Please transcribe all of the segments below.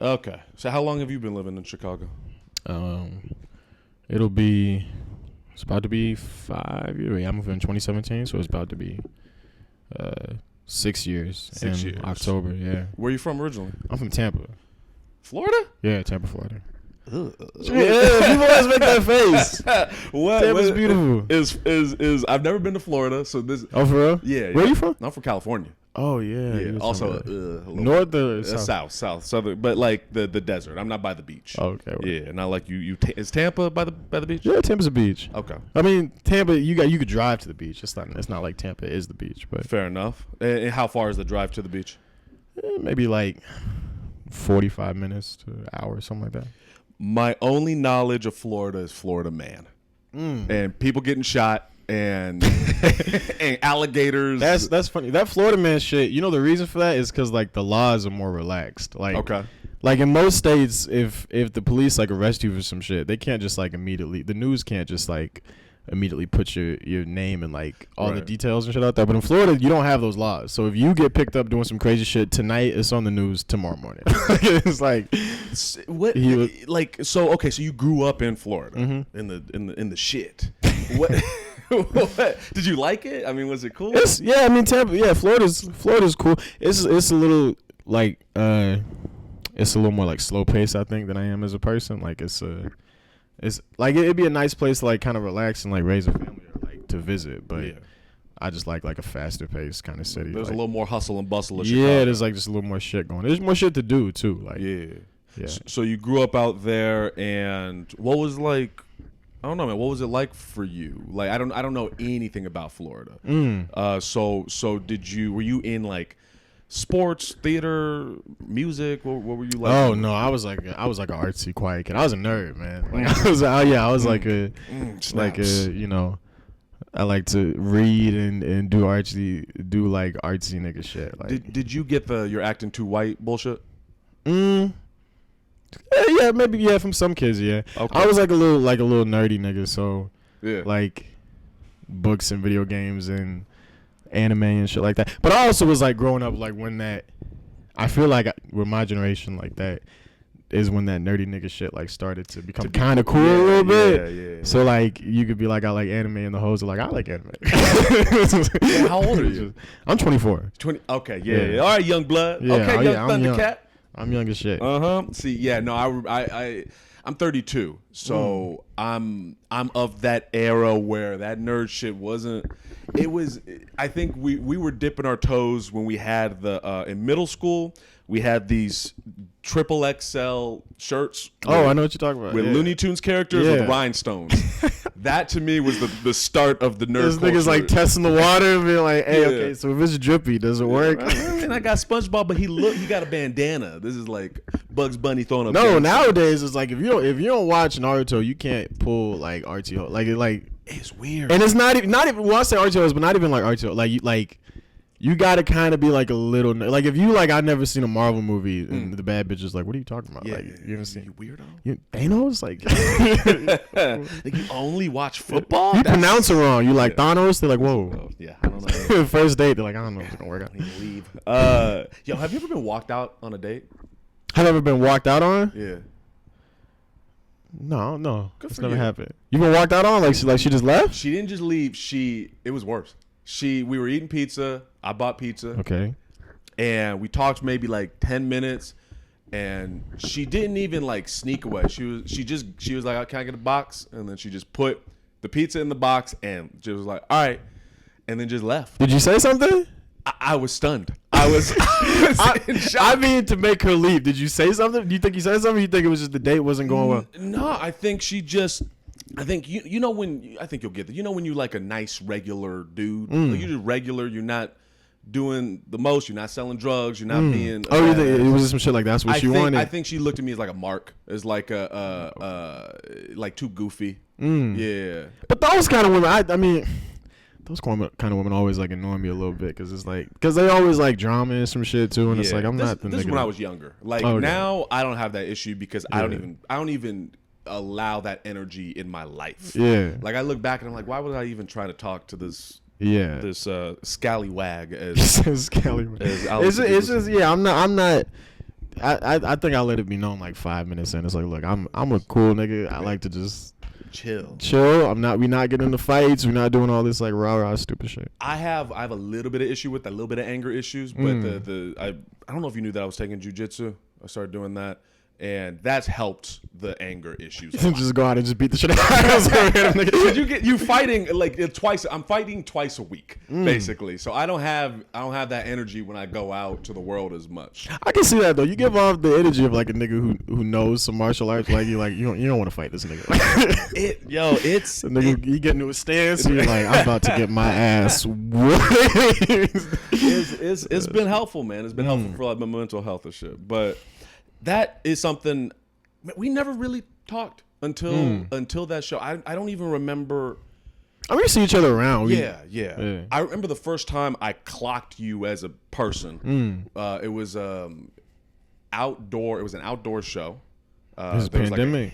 Okay. So how long have you been living in Chicago? Um, it'll be. It's about to be 5 years. I moved in 2017, so it's about to be 6 years. 6 years. October. Yeah. Where are you from originally? I'm from Tampa. Florida? Yeah, Tampa, Florida. Yeah, people always make that face. Tampa's beautiful. Is I've never been to Florida, so this. Oh, for real? Yeah. Where are you from? I'm from California. Oh yeah. Yeah. Also, north or south? Southern, but like the desert. I'm not by the beach. Oh, okay. Well. Yeah, not like you. Is Tampa by the beach? Yeah, Tampa's a beach. Okay. I mean, Tampa, you could drive to the beach. It's not like Tampa is the beach, but Fair enough. And how far is the drive to the beach? Maybe like 45 minutes to an hour, something like that. My only knowledge of Florida is Florida Man, and people getting shot and and alligators. That's funny. That Florida Man shit. You know the reason for that is because like the laws are more relaxed. Like okay. Like in most states, if the police like arrest you for some shit, they can't just like immediately. The news can't just like immediately put your name and like all the details and shit out there. But in Florida, you don't have those laws. So if you get picked up doing some crazy shit tonight, it's on the news tomorrow morning. It's like what? Like so? Okay, so you grew up in Florida in the shit. What? What? Did you like it? I mean, was it cool? I mean, Tampa. Yeah, Florida's cool. It's a little like it's a little more like slow paced, I think, than I am as a person. Like it's like it'd be a nice place to like kind of relax and like raise a family or like to visit, but I just like a faster paced kind of city. There's like, a little more hustle and bustle of Chicago. Yeah, there's like just a little more shit going. There's more shit to do too. Like yeah. So you grew up out there, and what was like? I don't know, man. What was it like for you? Like I don't know anything about Florida. So were you in like sports, theater, music? What were you like? Oh no, I was like an artsy, quiet kid. I was a nerd, man. Like I was like a you know, I like to read and do like artsy nigga shit. Like did you get your acting too white bullshit? Yeah, maybe from some kids, yeah. Okay. I was like a little nerdy nigga, so like books and video games and anime and shit like that. But I also was like growing up like when that I feel like with my generation like that is when that nerdy nigga shit like started to become kind of cool a little bit. Yeah. So like you could be like I like anime and the hoes are like I like anime. Yeah, how old are you? I'm 24. 20. Okay, yeah. All right, young blood. Yeah, okay, young Thundercat. I'm young as shit. See, yeah, no, I'm 32, so I'm of that era where that nerd shit wasn't. It was. I think we were dipping our toes when we had in middle school. We had these XXL shirts. I know what you're talking about. With Looney Tunes characters with rhinestones. That to me was the start of the nerd culture. This nigga's like testing the water and being like, hey, okay, so if it's drippy, does it work? And I got SpongeBob, but he got a bandana. This is like Bugs Bunny throwing up. No, nowadays it's like if you don't watch Naruto, you can't pull like RTO. Like it's weird. And it's not even well, I say RTOs, but not even like RTO. You gotta kind of be like a little like if you like I've never seen a Marvel movie and the bad bitch is like, what are you talking about? Yeah, like you ever seen you weirdo? Thanos like like you only watch football? You pronounce it wrong. You like Thanos? They're like, whoa. Yeah, I don't know. First date, they're like, I don't know if it's gonna work out. I need to leave. Yo, have you ever been walked out on a date? Have I ever been walked out on? Yeah. No. That's never happened. You been walked out on? Like she just left? She didn't just leave. It was worse. We were eating pizza. I bought pizza. Okay. And we talked maybe like 10 minutes, and she didn't even like sneak away. She was like, can I get a box? And then she just put the pizza in the box and she was like, all right, and then just left. Did you say something? I was stunned. I was in shock. I mean, to make her leave. Did you say something? Do you think you said something? Or you think it was just the date wasn't going well? No, I think she just. I think you know when I think you'll get that. You know when you like a nice regular dude. Like you're just regular. You're not doing the most. You're not selling drugs. You're not being. Oh, you think it was some shit like that's what she wanted? I think she looked at me as like a mark, as like like too goofy. Yeah. But those kind of women, I mean. Those kind of women always like annoy me a little bit because they always like drama and some shit too, and it's like I'm not the nigga. This is when I was younger. Like now I don't have that issue because I don't even allow that energy in my life. Yeah. Like I look back and I'm like, why would I even try to talk to this? Yeah. This scallywag as scallywag. It's just I'm not. I think I let it be known like 5 minutes in. It's like, look, I'm a cool nigga. I like to just chill. We not getting into fights. We're not doing all this like rah stupid shit. I have a little bit of issue with that, a little bit of anger issues, but I don't know if you knew that I was taking jiu-jitsu. I started doing that, and that's helped the anger issues. You just go out and just beat the shit out of you fighting like twice. I'm fighting twice a week, basically. So I don't have that energy when I go out to the world as much. I can see that though. You give off the energy of like a nigga who knows some martial arts. Like you don't want to fight this nigga. It's the nigga. You get into a stance, and you're like, I'm about to get my ass whooped. It's been helpful, man. It's been helpful for like my mental health and shit, but. That is something we never really talked until that show. I don't even remember. I mean, we see each other around. Yeah. I remember the first time I clocked you as a person. It was outdoor. It was an outdoor show. Was pandemic?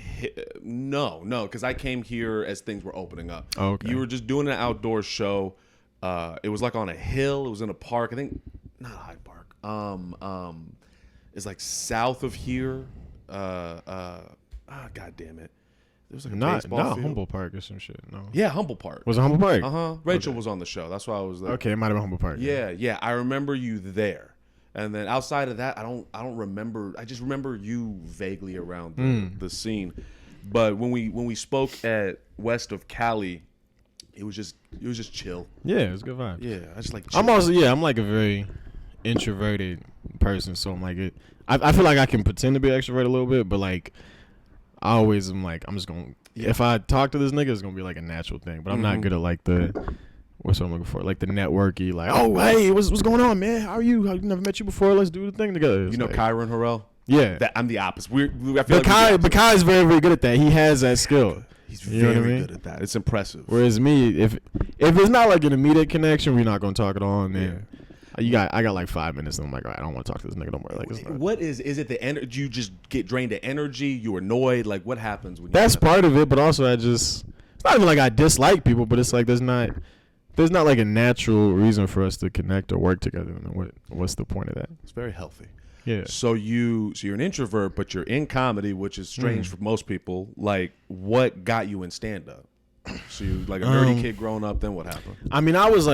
No, because I came here as things were opening up. Oh, okay. You were just doing an outdoor show. It was like on a hill. It was in a park. I think not Hyde Park. It's like south of here. God damn it. There was like a baseball field. Humble Park or some shit. No. Yeah, Humble Park. Was it Humble Park? Rachel was on the show. That's why I was there. Okay, it might have been Humble Park. Yeah. I remember you there. And then outside of that, I don't remember. I just remember you vaguely around the scene. But when we spoke at West of Cali, it was just chill. Yeah, it was a good vibe. Yeah, I just like chill. I'm like a very introverted person, so I'm like it. I feel like I can pretend to be extroverted a little bit, but like I always am like I'm just gonna if I talk to this nigga, it's gonna be like a natural thing. But I'm not good at like the what's what I'm looking for, like the networky, like oh hey what's going on, man? How are you? I've never met you before. Let's do the thing together. You know like, Kyron Harrell? Yeah, I'm the opposite. I feel but Kai is very very good at that. He has that skill. He's very good at that. It's impressive. Whereas me, if it's not like an immediate connection, we're not gonna talk at all. And then I got like 5 minutes, and I'm like, all right, I don't want to talk to this nigga no more. Like, it's not. What is it? The energy? You just get drained of energy? You annoyed? Like, what happens when? That's part of it, but also it's not even like I dislike people, but it's like there's not like a natural reason for us to connect or work together. And what's the point of that? It's very healthy. Yeah. So you're an introvert, but you're in comedy, which is strange for most people. Like, what got you in stand up? So you like a nerdy kid growing up. Then what happened? I mean, I've always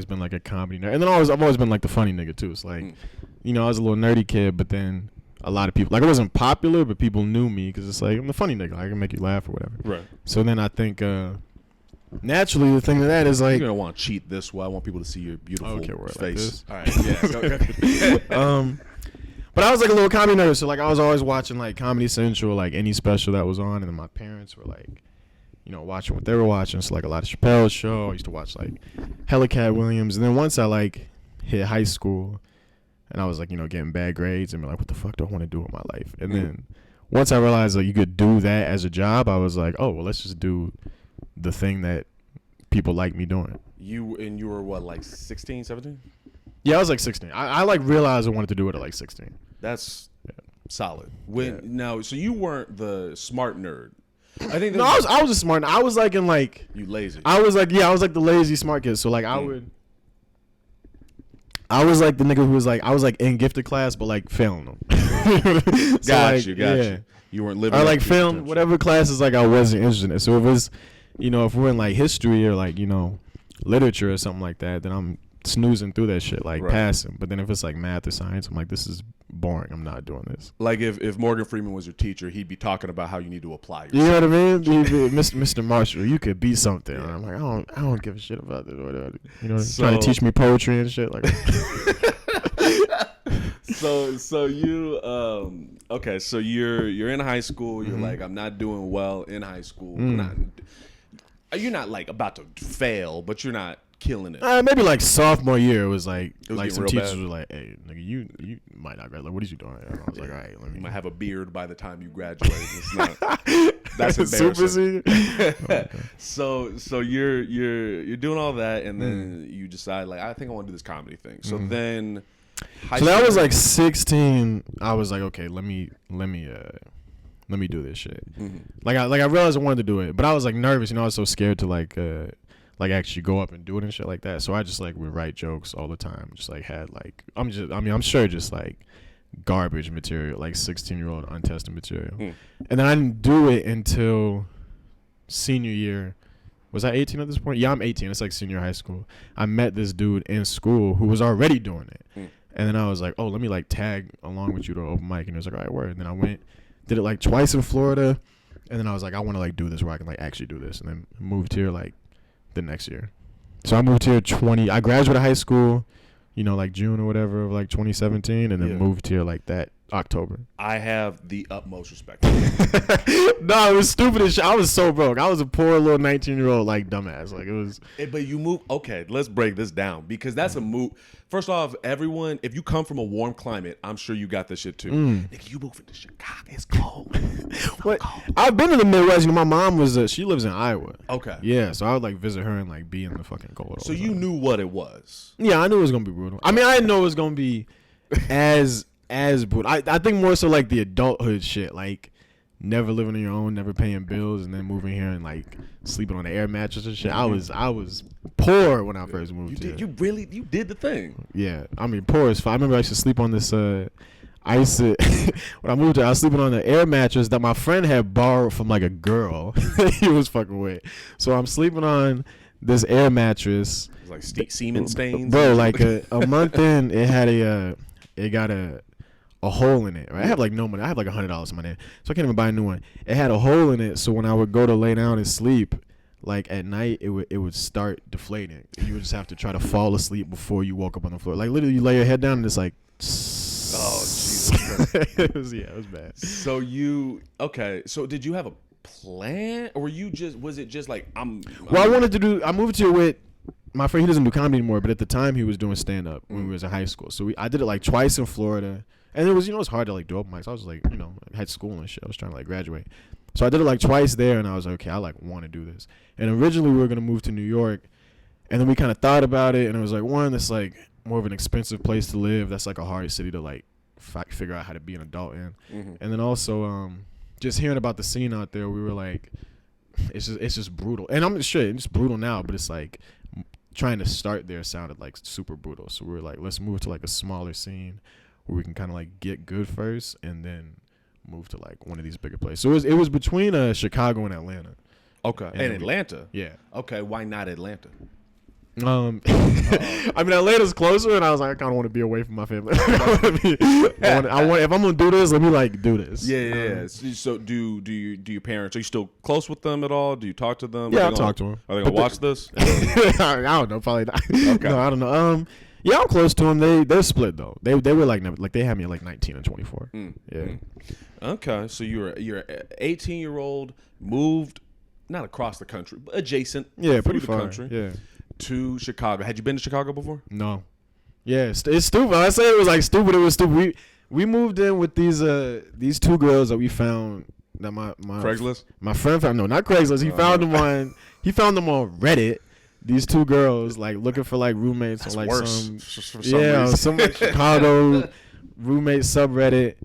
been like a comedy nerd, and then I've always been like the funny nigga too. It's like, I was a little nerdy kid, but then a lot of people like I wasn't popular, but people knew me because it's like I'm the funny nigga. I can make you laugh or whatever. Right. So then I think naturally the thing to that is like you're gonna want to cheat this way. I want people to see your beautiful face. Like all right. Yeah. But I was like a little comedy nerd, so like I was always watching like Comedy Central, like any special that was on, and then my parents were like, watching what they were watching. So like a lot of Chappelle's show. I used to watch like hella Cat Williams, and then once I like hit high school, and I was like getting bad grades, and be like, what the fuck do I want to do with my life? And then once I realized like you could do that as a job, I was like, oh well, let's just do the thing that people like me doing. You were what, like 16, 17? Yeah, I was like 16. I like realized I wanted to do it at like 16. That's solid. Now, so you weren't the smart nerd. I think I was a smart. I was like in like you lazy. I was like the lazy smart kid. So like I was like the nigga who was like I was like in gifted class but like failing them. Got you. You weren't living. Or like failing whatever classes like I wasn't interested in. So if it's if we're in like history or like literature or something like that, then I'm snoozing through that shit like passing. But then if it's like math or science, I'm like, this is boring. I'm not doing this. Like if Morgan Freeman was your teacher, he'd be talking about how you need to apply yourself. You know what I mean? Mr. Marshall, you could be something. Yeah. I'm like, I don't give a shit about this or whatever. Trying to teach me poetry and shit like So you okay, so you're in high school, you're like, I'm not doing well in high school. You're not like about to fail, but you're not killing it. Maybe like sophomore year, it was like some teachers were like, "Hey, nigga, you might not graduate. Like, what are you doing?" And I was like, "All right, let me." You might have a beard by the time you graduate. It's not. That's embarrassing. Okay. So you're doing all that, and then you decide like, I think I want to do this comedy thing. So then, so that was like 16. I was like, okay, let me do this shit. Like I realized I wanted to do it, but I was like nervous. I was so scared to like actually go up and do it and shit like that. So I just like would write jokes all the time. Just like had like I'm sure just like garbage material, like 16-year-old untested material. And then I didn't do it until senior year. Was I 18 at this point? Yeah, I'm 18. It's like senior high school. I met this dude in school who was already doing it. And then I was like, oh, let me like tag along with you to open mic. And he was like, all right, word. And then I went, did it like twice in Florida. And then I was like, I want to like do this where I can like actually do this. And then moved here like the next year. So I moved here I graduated high school, you know, like June or whatever of like 2017. And then moved here like that October. I have the utmost respect. No, it was stupid as shit. I was so broke. I was a poor little 19-year-old like dumbass. Like it was. But you move. Okay, let's break this down because that's a move. First off, everyone, if you come from a warm climate, I'm sure you got this shit too. Nigga, you moving to Chicago? It's cold. What? I've been to the Midwest. You know, my mom was. She lives in Iowa. Okay. Yeah, so I would like visit her and like be in the fucking cold. So you knew what it was. Yeah, I knew it was gonna be brutal. I mean, I didn't know it was gonna be as brutal. I think more so like the adulthood shit, like never living on your own, never paying bills, and then moving here and like sleeping on the air mattress and shit. I was poor when I first moved here. You did the thing. Yeah, I mean poor as fuck. I remember I used to sleep on this. When I moved here, I was sleeping on the air mattress that my friend had borrowed from like a girl he was fucking with. So I'm sleeping on this air mattress. It was like semen stains, bro. Like a month in, it got a hole in it, right? I have like no money. I have like $100 in my name, so I can't even buy a new one. It had a hole in it, so when I would go to lay down and sleep, like at night, it would start deflating. You would just have to try to fall asleep before you woke up on the floor. Like literally, you lay your head down and it's like, oh Jesus Christ. it was bad. So So did you have a plan, or was it just like I moved here with my friend. He doesn't do comedy anymore, but at the time he was doing stand up when we was in high school. So I did it like twice in Florida. And it was, it's hard to like do open mics. I was like, I had school and shit. I was trying to like graduate. So I did it like twice there, and I was like, okay, I like want to do this. And originally we were gonna move to New York, and then we kind of thought about it, and it was like, one, it's like more of an expensive place to live. That's like a hard city to like figure out how to be an adult in. And then also just hearing about the scene out there, we were like, it's just brutal. And I'm sure it's brutal now, but it's like trying to start there sounded like super brutal. So we were like, let's move to like a smaller scene where we can kind of like get good first and then move to like one of these bigger places. So it was between Chicago and Atlanta. Okay. And Atlanta? Yeah. Okay, why not Atlanta? I mean, Atlanta's closer, and I was like, I kind of want to be away from my family. I want if I'm gonna do this, let me like do this. Yeah. So do your parents? Are you still close with them at all? Do you talk to them? Yeah, I talk to them. Are they gonna watch this? I don't know. Probably not. Okay. No, I don't know. Yeah, I'm close to them. They're split though. They were like they had me at like 19 and 24. Yeah. Okay, so you're an 18-year-old moved not across the country, but adjacent. Yeah, pretty far. The country. Yeah. To Chicago. Had you been to Chicago before? No. Yeah, it's stupid. I say it was like stupid. It was stupid. We moved in with these two girls that we found that my Craigslist. My friend found. No, not Craigslist. He found them on Reddit. These two girls like looking for like roommates. That's on like worse. some like Chicago roommate subreddit.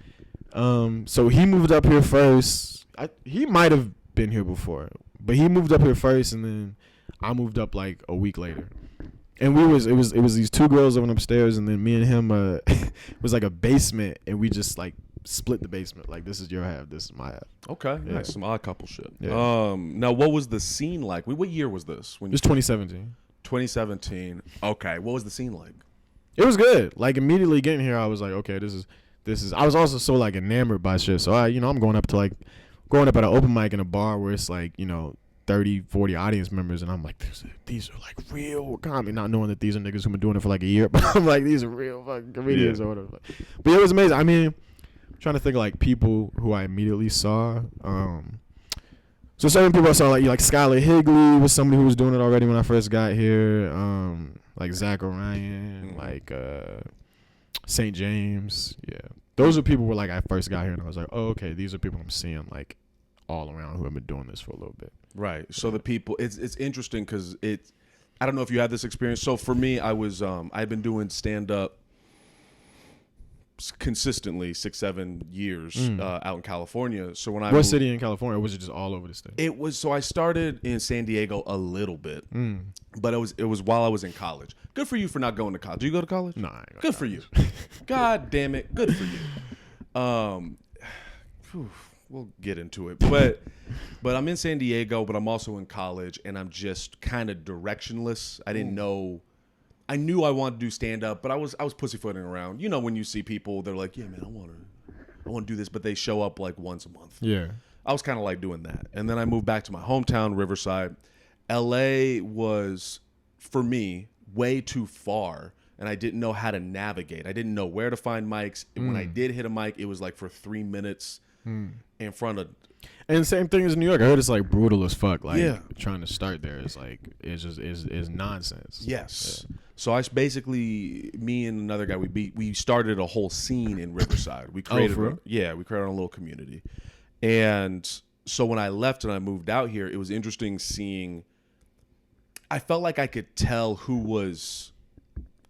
So he moved up here first. He might have been here before, but he moved up here first, and then I moved up like a week later. And it was these two girls living upstairs, and then me and him it was like a basement, and we just like split the basement. Like, this is your half, this is my half. Okay, yeah. Nice. Some odd couple shit. Yeah. Now what was the scene like? What year was this? It was 2017. 2017. Okay, what was the scene like? It was good. Like, immediately getting here, I was like, okay, this is. I was also so like enamored by shit. So I'm going up at an open mic in a bar where it's like 30, 40 audience members, and I'm like, these are like real comedy, not knowing that these are niggas who've been doing it for like a year, but I'm like, these are real fucking comedians or whatever. But it was amazing. I mean, I'm trying to think of like people who I immediately saw. So certain people I saw, like Skylar Higley was somebody who was doing it already when I first got here. Like Zach Orion, like St. James. Yeah, those are people where like I first got here, and I was like, oh, okay, these are people I'm seeing like all around who have been doing this for a little bit. Right. So the people, it's interesting because I don't know if you had this experience. So for me, I was I'd been doing stand up consistently 6-7 years out in California. So when I what city in California, or was it just all over the state? It was, so I started in San Diego a little bit, but it was while I was in college. Good for you for not going to college. Do you go to college? No, I ain't good for you. God damn it, good for you. We'll get into it, but I'm in San Diego, but I'm also in college, and I'm just kind of directionless. I didn't know. I knew I wanted to do stand up, but I was pussyfooting around. You know, when you see people, they're like, "Yeah, man, I want to do this," but they show up like once a month. Yeah, I was kind of like doing that, and then I moved back to my hometown, Riverside. LA was, for me, way too far, and I didn't know how to navigate. I didn't know where to find mics. And when I did hit a mic, it was like for 3 minutes in front of. And same thing as New York. I heard it's like brutal as fuck. Like trying to start there is like it's just is nonsense. Yes. Yeah. So I basically, me and another guy, we started a whole scene in Riverside. We created we created a little community. And so when I left and I moved out here, it was interesting seeing. I felt like I could tell who was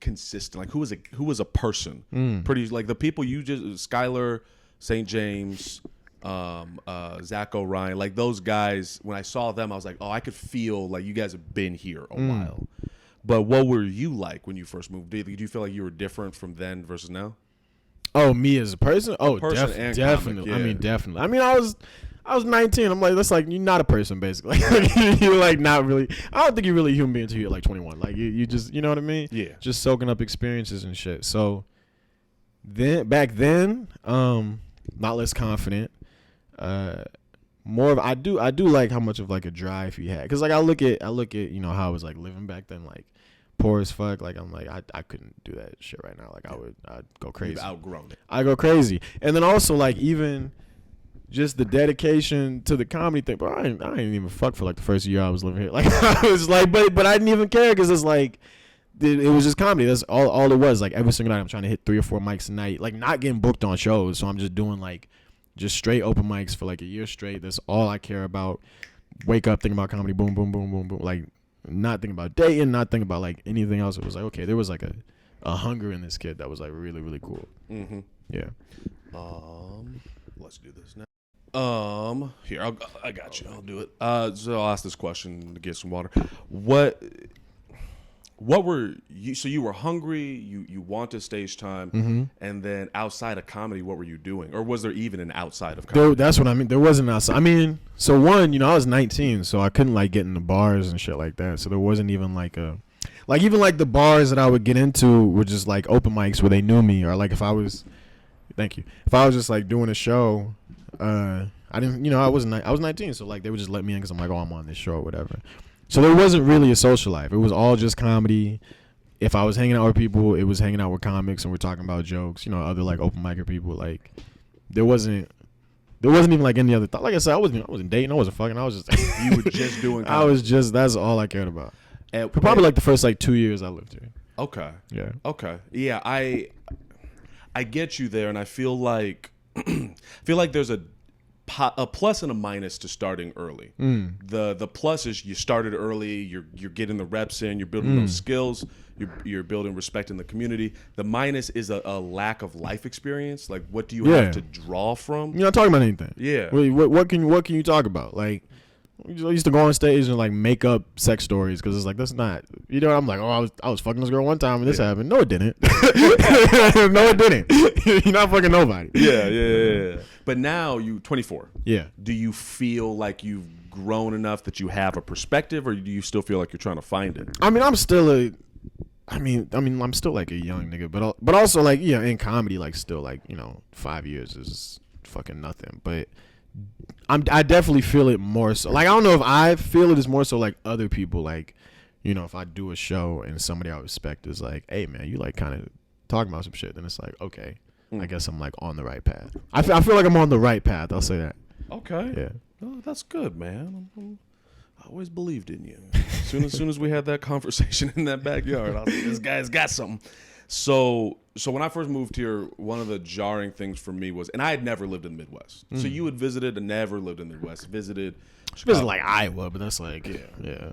consistent, like who was a person. Pretty like the people you just Skylar, St. James, Zach O'Ryan, like those guys. When I saw them, I was like, oh, I could feel like you guys have been here a while. But what were you like when you first moved? Did you feel like you were different from then versus now? Oh, me as a person? Oh, definitely. Comic, yeah. I mean, definitely. I mean, I was 19. I'm like, that's like, you're not a person, basically. You're like not really. I don't think you're really a human being until you're like 21. Like you just, you know what I mean? Yeah. Just soaking up experiences and shit. So then, back then, not less confident. More of I do like how much of like a drive he had, because like I look at you know how I was like living back then, like poor as fuck. Like I'm like I couldn't do that shit right now. Like I'd go crazy. You've outgrown it. I go crazy, and then also like even just the dedication to the comedy thing. But I didn't even fuck for like the first year I was living here. Like I was like, but I didn't even care, because it's like it was just comedy. That's all it was. Like every single night I'm trying to hit 3 or 4 mics a night. Like not getting booked on shows, so I'm just doing like. Just straight open mics for like a year straight. That's all I care about. Wake up, thinking about comedy, boom, boom, boom, boom, boom. Like, not thinking about dating, not thinking about like anything else. It was like, okay, there was like a hunger in this kid that was like really, really cool. Mm-hmm. Yeah. Let's do this now. Here, I got you. I'll do it. So I'll ask this question to get some water. What were you? So you were hungry. You wanted stage time, and then outside of comedy, what were you doing? Or was there even an outside of comedy? That's what I mean. There wasn't outside. I mean, so one, you know, I was 19, so I couldn't like get into bars and shit like that. So there wasn't even like even like the bars that I would get into were just like open mics where they knew me, or like if I was just like doing a show, I didn't, you know, I was 19, so like they would just let me in because I'm like, oh, I'm on this show or whatever. So there wasn't really a social life. It was all just comedy. If I was hanging out with people, it was hanging out with comics and we're talking about jokes, you know, other like open micer people. Like there wasn't even like any other thought. Like I said, I wasn't dating, I wasn't fucking, I was just you were just doing comedy. That's all I cared about. Probably like the first like 2 years I lived here. Okay. Yeah. Okay. Yeah, I get you there, and I feel like there's a plus and a minus to starting early. The plus is you started early, you're getting the reps in, you're building those skills, you're building respect in the community. The minus is a lack of life experience. Like, what do you have to draw from? You're not talking about anything. Yeah. What can you talk about? Like, I used to go on stage and like make up sex stories because it's like, that's not, you know, I'm like, oh, I was fucking this girl one time and this happened. No, it didn't. No, it didn't. You're not fucking nobody. Yeah. But now you 24. Yeah. Do you feel like you've grown enough that you have a perspective, or do you still feel like you're trying to find it? I mean, I'm still I'm still like a young nigga, but also like, yeah, in comedy, like still like, you know, 5 years is fucking nothing. But I definitely feel it more so. Like, I don't know if I feel it as more so like other people, like, you know, if I do a show and somebody I respect is like, hey man, you like kind of talking about some shit, then it's like, okay, I guess I'm like on the right path. I feel like I'm on the right path. I'll say that. Okay. Yeah. Oh, that's good, man. I always believed in you. As soon as we had that conversation in that backyard, I was like, this guy's got something. So when I first moved here, one of the jarring things for me was, and I had never lived in the Midwest. So you had visited and never lived in the Midwest. Visited like Iowa, but that's like, yeah.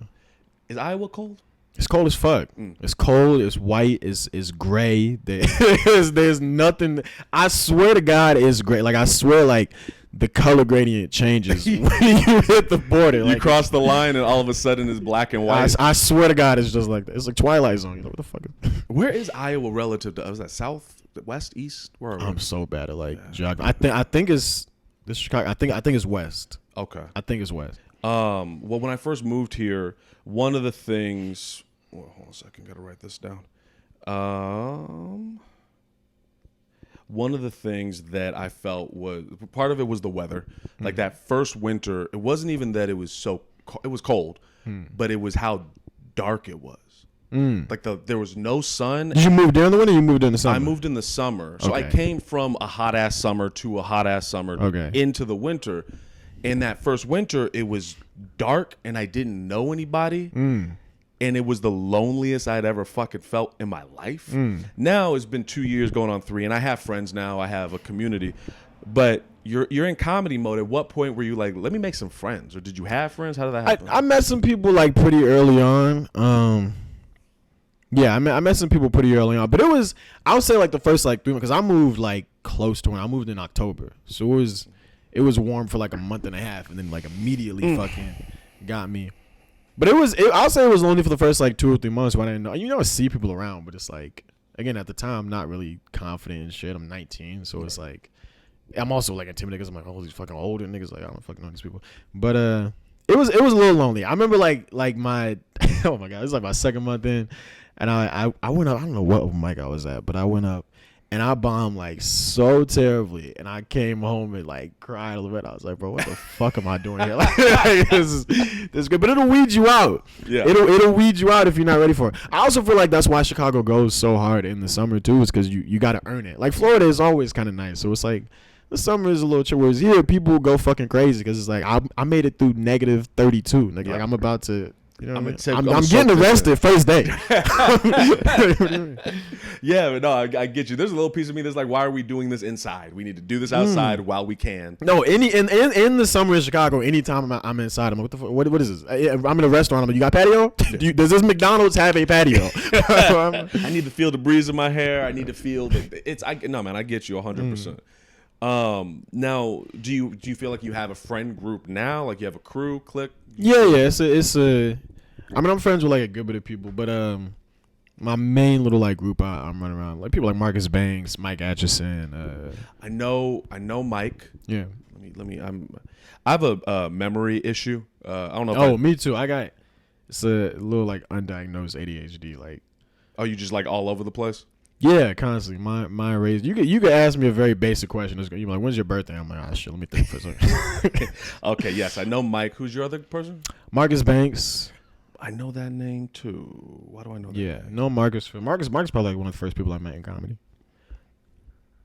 Is Iowa cold? It's cold as fuck. It's cold. It's white. It's gray. There's nothing. I swear to God, it's gray. Like I swear, like the color gradient changes when you hit the border. You like, cross the line, and all of a sudden it's black and white. I swear to God, it's just like that. It's like Twilight Zone. You know what the fuck? Where is Iowa relative to? Was that south, west, east? Where are we? I'm so bad at like geography. I think it's this Chicago. I think it's west. Okay. I think it's west. Well, when I first moved here, one of the things. Well, hold on a second. Got to write this down. One of the things that I felt was part of it was the weather. Like that first winter, it wasn't even that it was it was cold, but it was how dark it was. Like there was no sun. Did you move during the winter or you moved in the summer? I moved in the summer. So I came from a hot ass summer to a hot ass summer into the winter. In that first winter, it was dark and I didn't know anybody. And it was the loneliest I'd ever fucking felt in my life. Now it's been 2 years going on 3, and I have friends now. I have a community. But you're in comedy mode. At what point were you like, let me make some friends? Or did you have friends? How did that happen? I met some people like pretty early on. Yeah, I met some people pretty early on. But it was, I would say like the first like 3 months, because I moved like close to when I moved in October. So it was warm for like a month and a half, and then like immediately fucking got me. But I'll say it was only for the first like 2 or 3 months when I didn't know. You know, see people around, but it's like, again, at the time, I'm not really confident in shit. I'm 19, so it's like, I'm also like intimidated because I'm like, oh, these fucking older niggas, like I don't fucking know these people. But it was a little lonely. I remember like my oh my god, it was like my second month in, and I went up. I don't know what open mic I was at, but I went up. And I bombed like so terribly, and I came home and like cried a little bit. I was like, "Bro, what the fuck am I doing here? Like, this is good." But it'll weed you out. Yeah, it'll weed you out if you're not ready for it. I also feel like that's why Chicago goes so hard in the summer too, is because you got to earn it. Like Florida is always kind of nice, so it's like the summer is a little chill. Whereas here, people go fucking crazy because it's like I made it through negative 32. Like I'm about to. You know I'm getting arrested first day. Yeah, but no, I get you. There's a little piece of me that's like, why are we doing this inside? We need to do this outside while we can. No, in the summer in Chicago, anytime I'm inside, I'm like, what the fuck? What is this? I'm in a restaurant. I'm like, you got patio? Does this McDonald's have a patio? I need to feel the breeze in my hair. I need to feel no, man, I get you 100%. Now, do you feel like you have a friend group now? Like you have a crew, clique? Yeah. It's a. I mean, I'm friends with like a good bit of people, but my main little like group I'm running around like people like Marcus Banks, Mike Atchison. I know Mike. Yeah. I have a memory issue. I don't know. Oh, me too. It's a little like undiagnosed ADHD. Like, oh, you just like all over the place? Yeah, constantly. My raised. You could ask me a very basic question. You're like, when's your birthday? I'm like, shit. Let me think for a second. Okay. Yes, I know Mike. Who's your other person? Marcus Banks. I know that name too. Why do I know that? Yeah, no Marcus probably like one of the first people I met in comedy.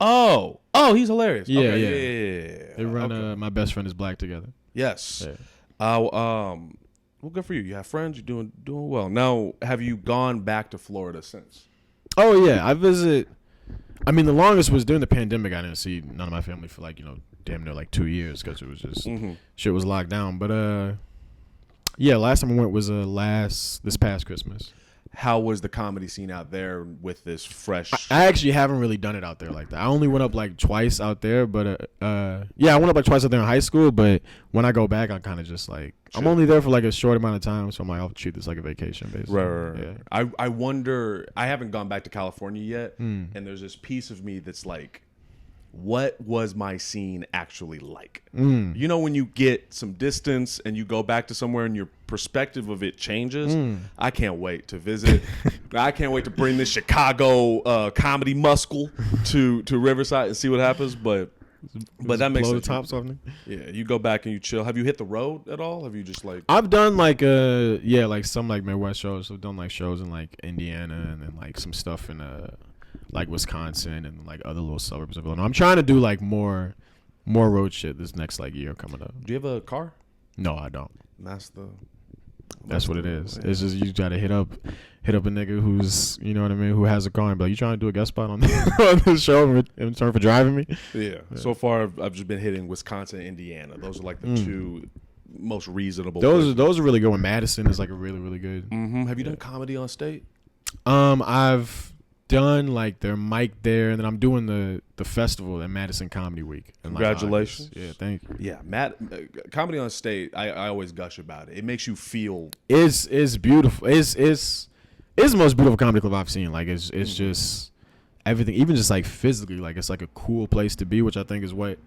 Oh, he's hilarious. Yeah, okay, yeah. They run My Best Friend Is Black together. Yes. Yeah. Well, good for you. You have friends. You're doing well. Now, have you gone back to Florida since? Oh yeah, I visit. I mean, the longest was during the pandemic. I didn't see none of my family for like damn near like 2 years because it was just shit was locked down. But yeah, last time I went was this past Christmas. How was the comedy scene out there with this fresh? I actually haven't really done it out there like that. I only went up like twice out there, but yeah, I went up like twice out there in high school. But when I go back, I'm kind of just like I'm only there for like a short amount of time, so I'm like I'll treat this like a vacation, basically. Right. Yeah. I wonder. I haven't gone back to California yet, and there's this piece of me that's like, what was my scene actually like? You know, when you get some distance and you go back to somewhere and your perspective of it changes. I can't wait to visit. I can't wait to bring this Chicago comedy muscle to Riverside and see what happens. But that makes sense. Blow the tops off me. Yeah, you go back and you chill. Have you hit the road at all? Have you just like? I've done like like some like Midwest shows. I've done like shows in like Indiana and then like some stuff in like Wisconsin and like other little suburbs of Illinois. I'm trying to do like more road shit this next like year coming up. Do you have a car? No, I don't. That's what it is. Yeah. It's just you gotta hit up a nigga who's, you know what I mean, who has a car and be like, you trying to do a guest spot on this show in return for driving me? Yeah. So far I've just been hitting Wisconsin and Indiana. Those are like the two most reasonable. Those are really good. When Madison is like a really, really good. Mm-hmm. Have you done comedy on state? I've done like their mic there, and then I'm doing the festival at Madison Comedy Week. Congratulations! Yeah, thank you. Yeah, comedy on state. I always gush about it. It makes you feel. It's beautiful. It's the most beautiful comedy club I've seen. Like it's just everything, even just like physically. Like it's like a cool place to be, which I think is what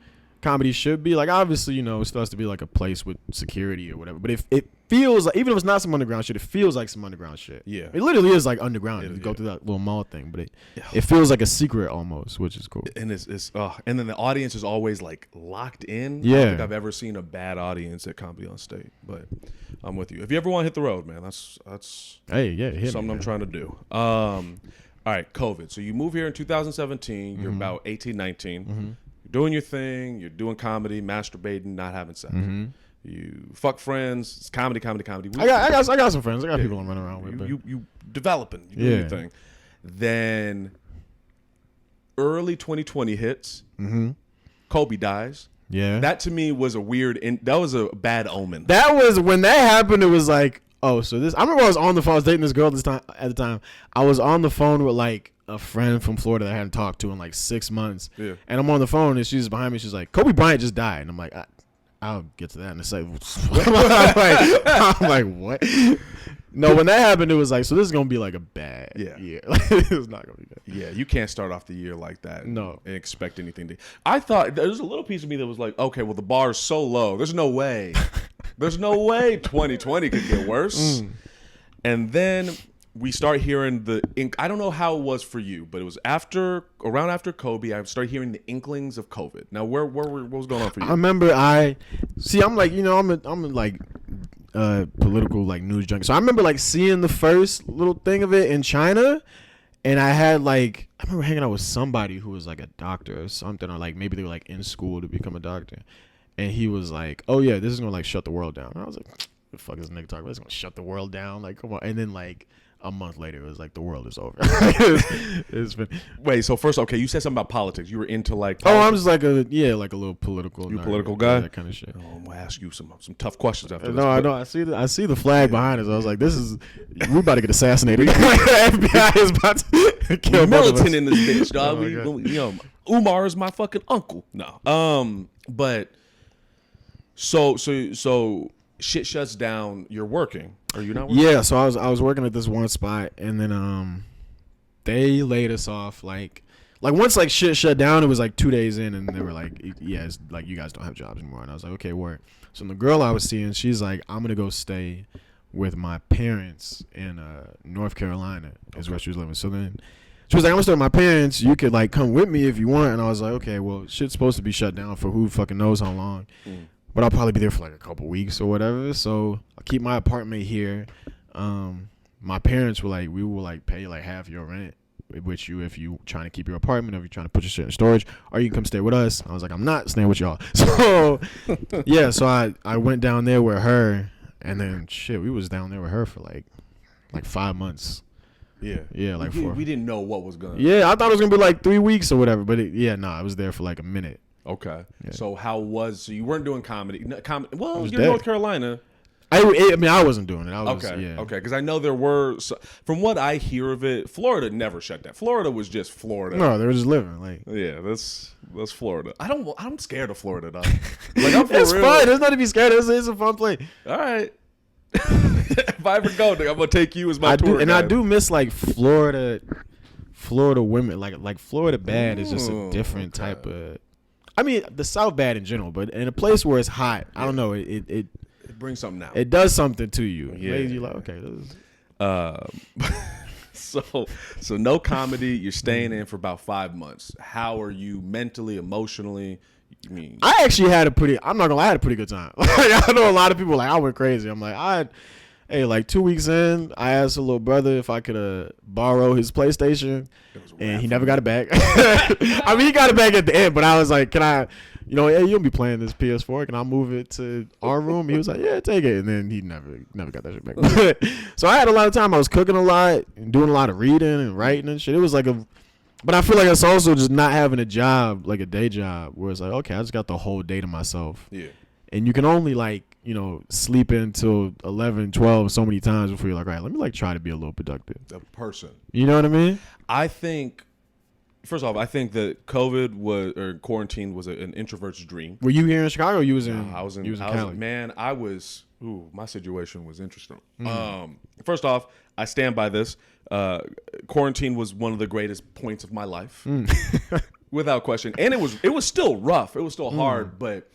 comedy should be. Like obviously, you know, it starts to be like a place with security or whatever. But if it feels like, even if it's not some underground shit, it feels like some underground shit. Yeah, it literally is like underground. You go through that little mall thing, but it feels like a secret almost, which is cool. And and then the audience is always like locked in. Yeah, I don't think I've ever seen a bad audience at comedy on state. But I'm with you. If you ever want to hit the road, man, that's something I'm trying to do. All right, COVID. So you move here in 2017. You're about 18, 19. Mm-hmm. You're doing your thing. You're doing comedy, masturbating, not having sex. Mm-hmm. You fuck friends. It's comedy. I got some friends. I got people I'm running around with. You developing. You doing your thing. Then early 2020 hits. Mm-hmm. Kobe dies. Yeah. That to me was a weird. That was a bad omen. That was when that happened. It was like, oh, so this. I remember I was on the phone. I was dating this girl at the time. I was on the phone with like a friend from Florida that I hadn't talked to in like 6 months. Yeah. And I'm on the phone and she's behind me. She's like, Kobe Bryant just died. And I'm like, I'll get to that in a second. I'm like, what? No, when that happened, it was like, so this is gonna be like a bad year. It was not gonna be good. Yeah, you can't start off the year like that. No, and expect anything to. I thought there was a little piece of me that was like, okay, well the bar is so low. There's no way. 2020 could get worse. And then we start hearing I don't know how it was for you, but it was around after Kobe, I started hearing the inklings of COVID. Now, what was going on for you? I remember I'm like, you know, I'm a like political like news junkie. So I remember like seeing the first little thing of it in China, and I remember hanging out with somebody who was like a doctor or something, or like maybe they were like in school to become a doctor, and he was like, oh yeah, this is gonna like shut the world down. And I was like, what the fuck is this nigga talking about? It's gonna shut the world down? Like, come on. And then like a month later, it was like the world is over. It's been. Wait, so first, okay, you said something about politics. You were into like politics? Oh, I'm just like a little political. You a political guy? That kind of shit. Oh, I'm gonna ask you some tough questions after this. No, I know. I see the flag behind us. I was like, we about to get assassinated. The FBI is about to kill militant in this bitch, dog. Oh, Umar is my fucking uncle. No. But so shit shuts down. You're working. Are you not working? Yeah, so I was working at this one spot, and then they laid us off like once like shit shut down. It was like 2 days in, and they were like, yeah, it's like you guys don't have jobs anymore. And I was like, okay, word. So the girl I was seeing, she's like, I'm gonna go stay with my parents in North Carolina is where she was living. So then she was like, I'm gonna stay with my parents. You could like come with me if you want. And I was like, okay, well, shit's supposed to be shut down for who fucking knows how long. But I'll probably be there for like a couple weeks or whatever. So I'll keep my apartment here. My parents were like, we will like pay like half your rent with you if you trying to keep your apartment, or if you're trying to put your shit in storage, or you can come stay with us. I was like, I'm not staying with y'all. So yeah, so I went down there with her, and then shit, we was down there with her for like 5 months. Yeah, like 4. We didn't know what was gonna. Yeah, I thought it was gonna be like 3 weeks or whatever, but I was there for like a minute. Okay. Yeah. So you weren't doing comedy. Well, you're dead. North Carolina. I mean, I wasn't doing it. Okay. Because I know there were, from what I hear of it, Florida never shut down. Florida was just Florida. No, they were just living. Like, yeah, that's Florida. I'm scared of Florida, though. Like, I'm it's fun. There's nothing to be scared of. It's a fun place. All right. If I ever go, I'm gonna take you as my tour guide. I do miss like Florida women. Like Florida bad is just a different type of. I mean, the South bad in general, but in a place where it's hot, I don't know. It brings something out. It does something to you. Yeah, you like, okay. So no comedy. You're staying in for about 5 months. How are you mentally, emotionally? I actually had a pretty. I'm not gonna lie, I had a pretty good time. Like, I know a lot of people like I went crazy. I'm like like 2 weeks in, I asked a little brother if I could borrow his PlayStation, and he never got it back. I mean, he got it back at the end, but I was like, can I, hey, you'll be playing this PS4. Can I move it to our room? He was like, yeah, take it. And then he never got that shit back. So I had a lot of time. I was cooking a lot and doing a lot of reading and writing and shit. It was like but I feel like it's also just not having a job, like a day job, where it's like, okay, I just got the whole day to myself. Yeah. and you can only like, you know, sleep until 11, 12 so many times before you're like, all right, let me like try to be a little productive. A person. You know what I mean? I think, first off, I think that COVID or quarantine was an introvert's dream. Were you here in Chicago or you was in? I was in Cali? Man, my situation was interesting. First off, I stand by this. Quarantine was one of the greatest points of my life. Without question. And it was still rough. It was still hard, but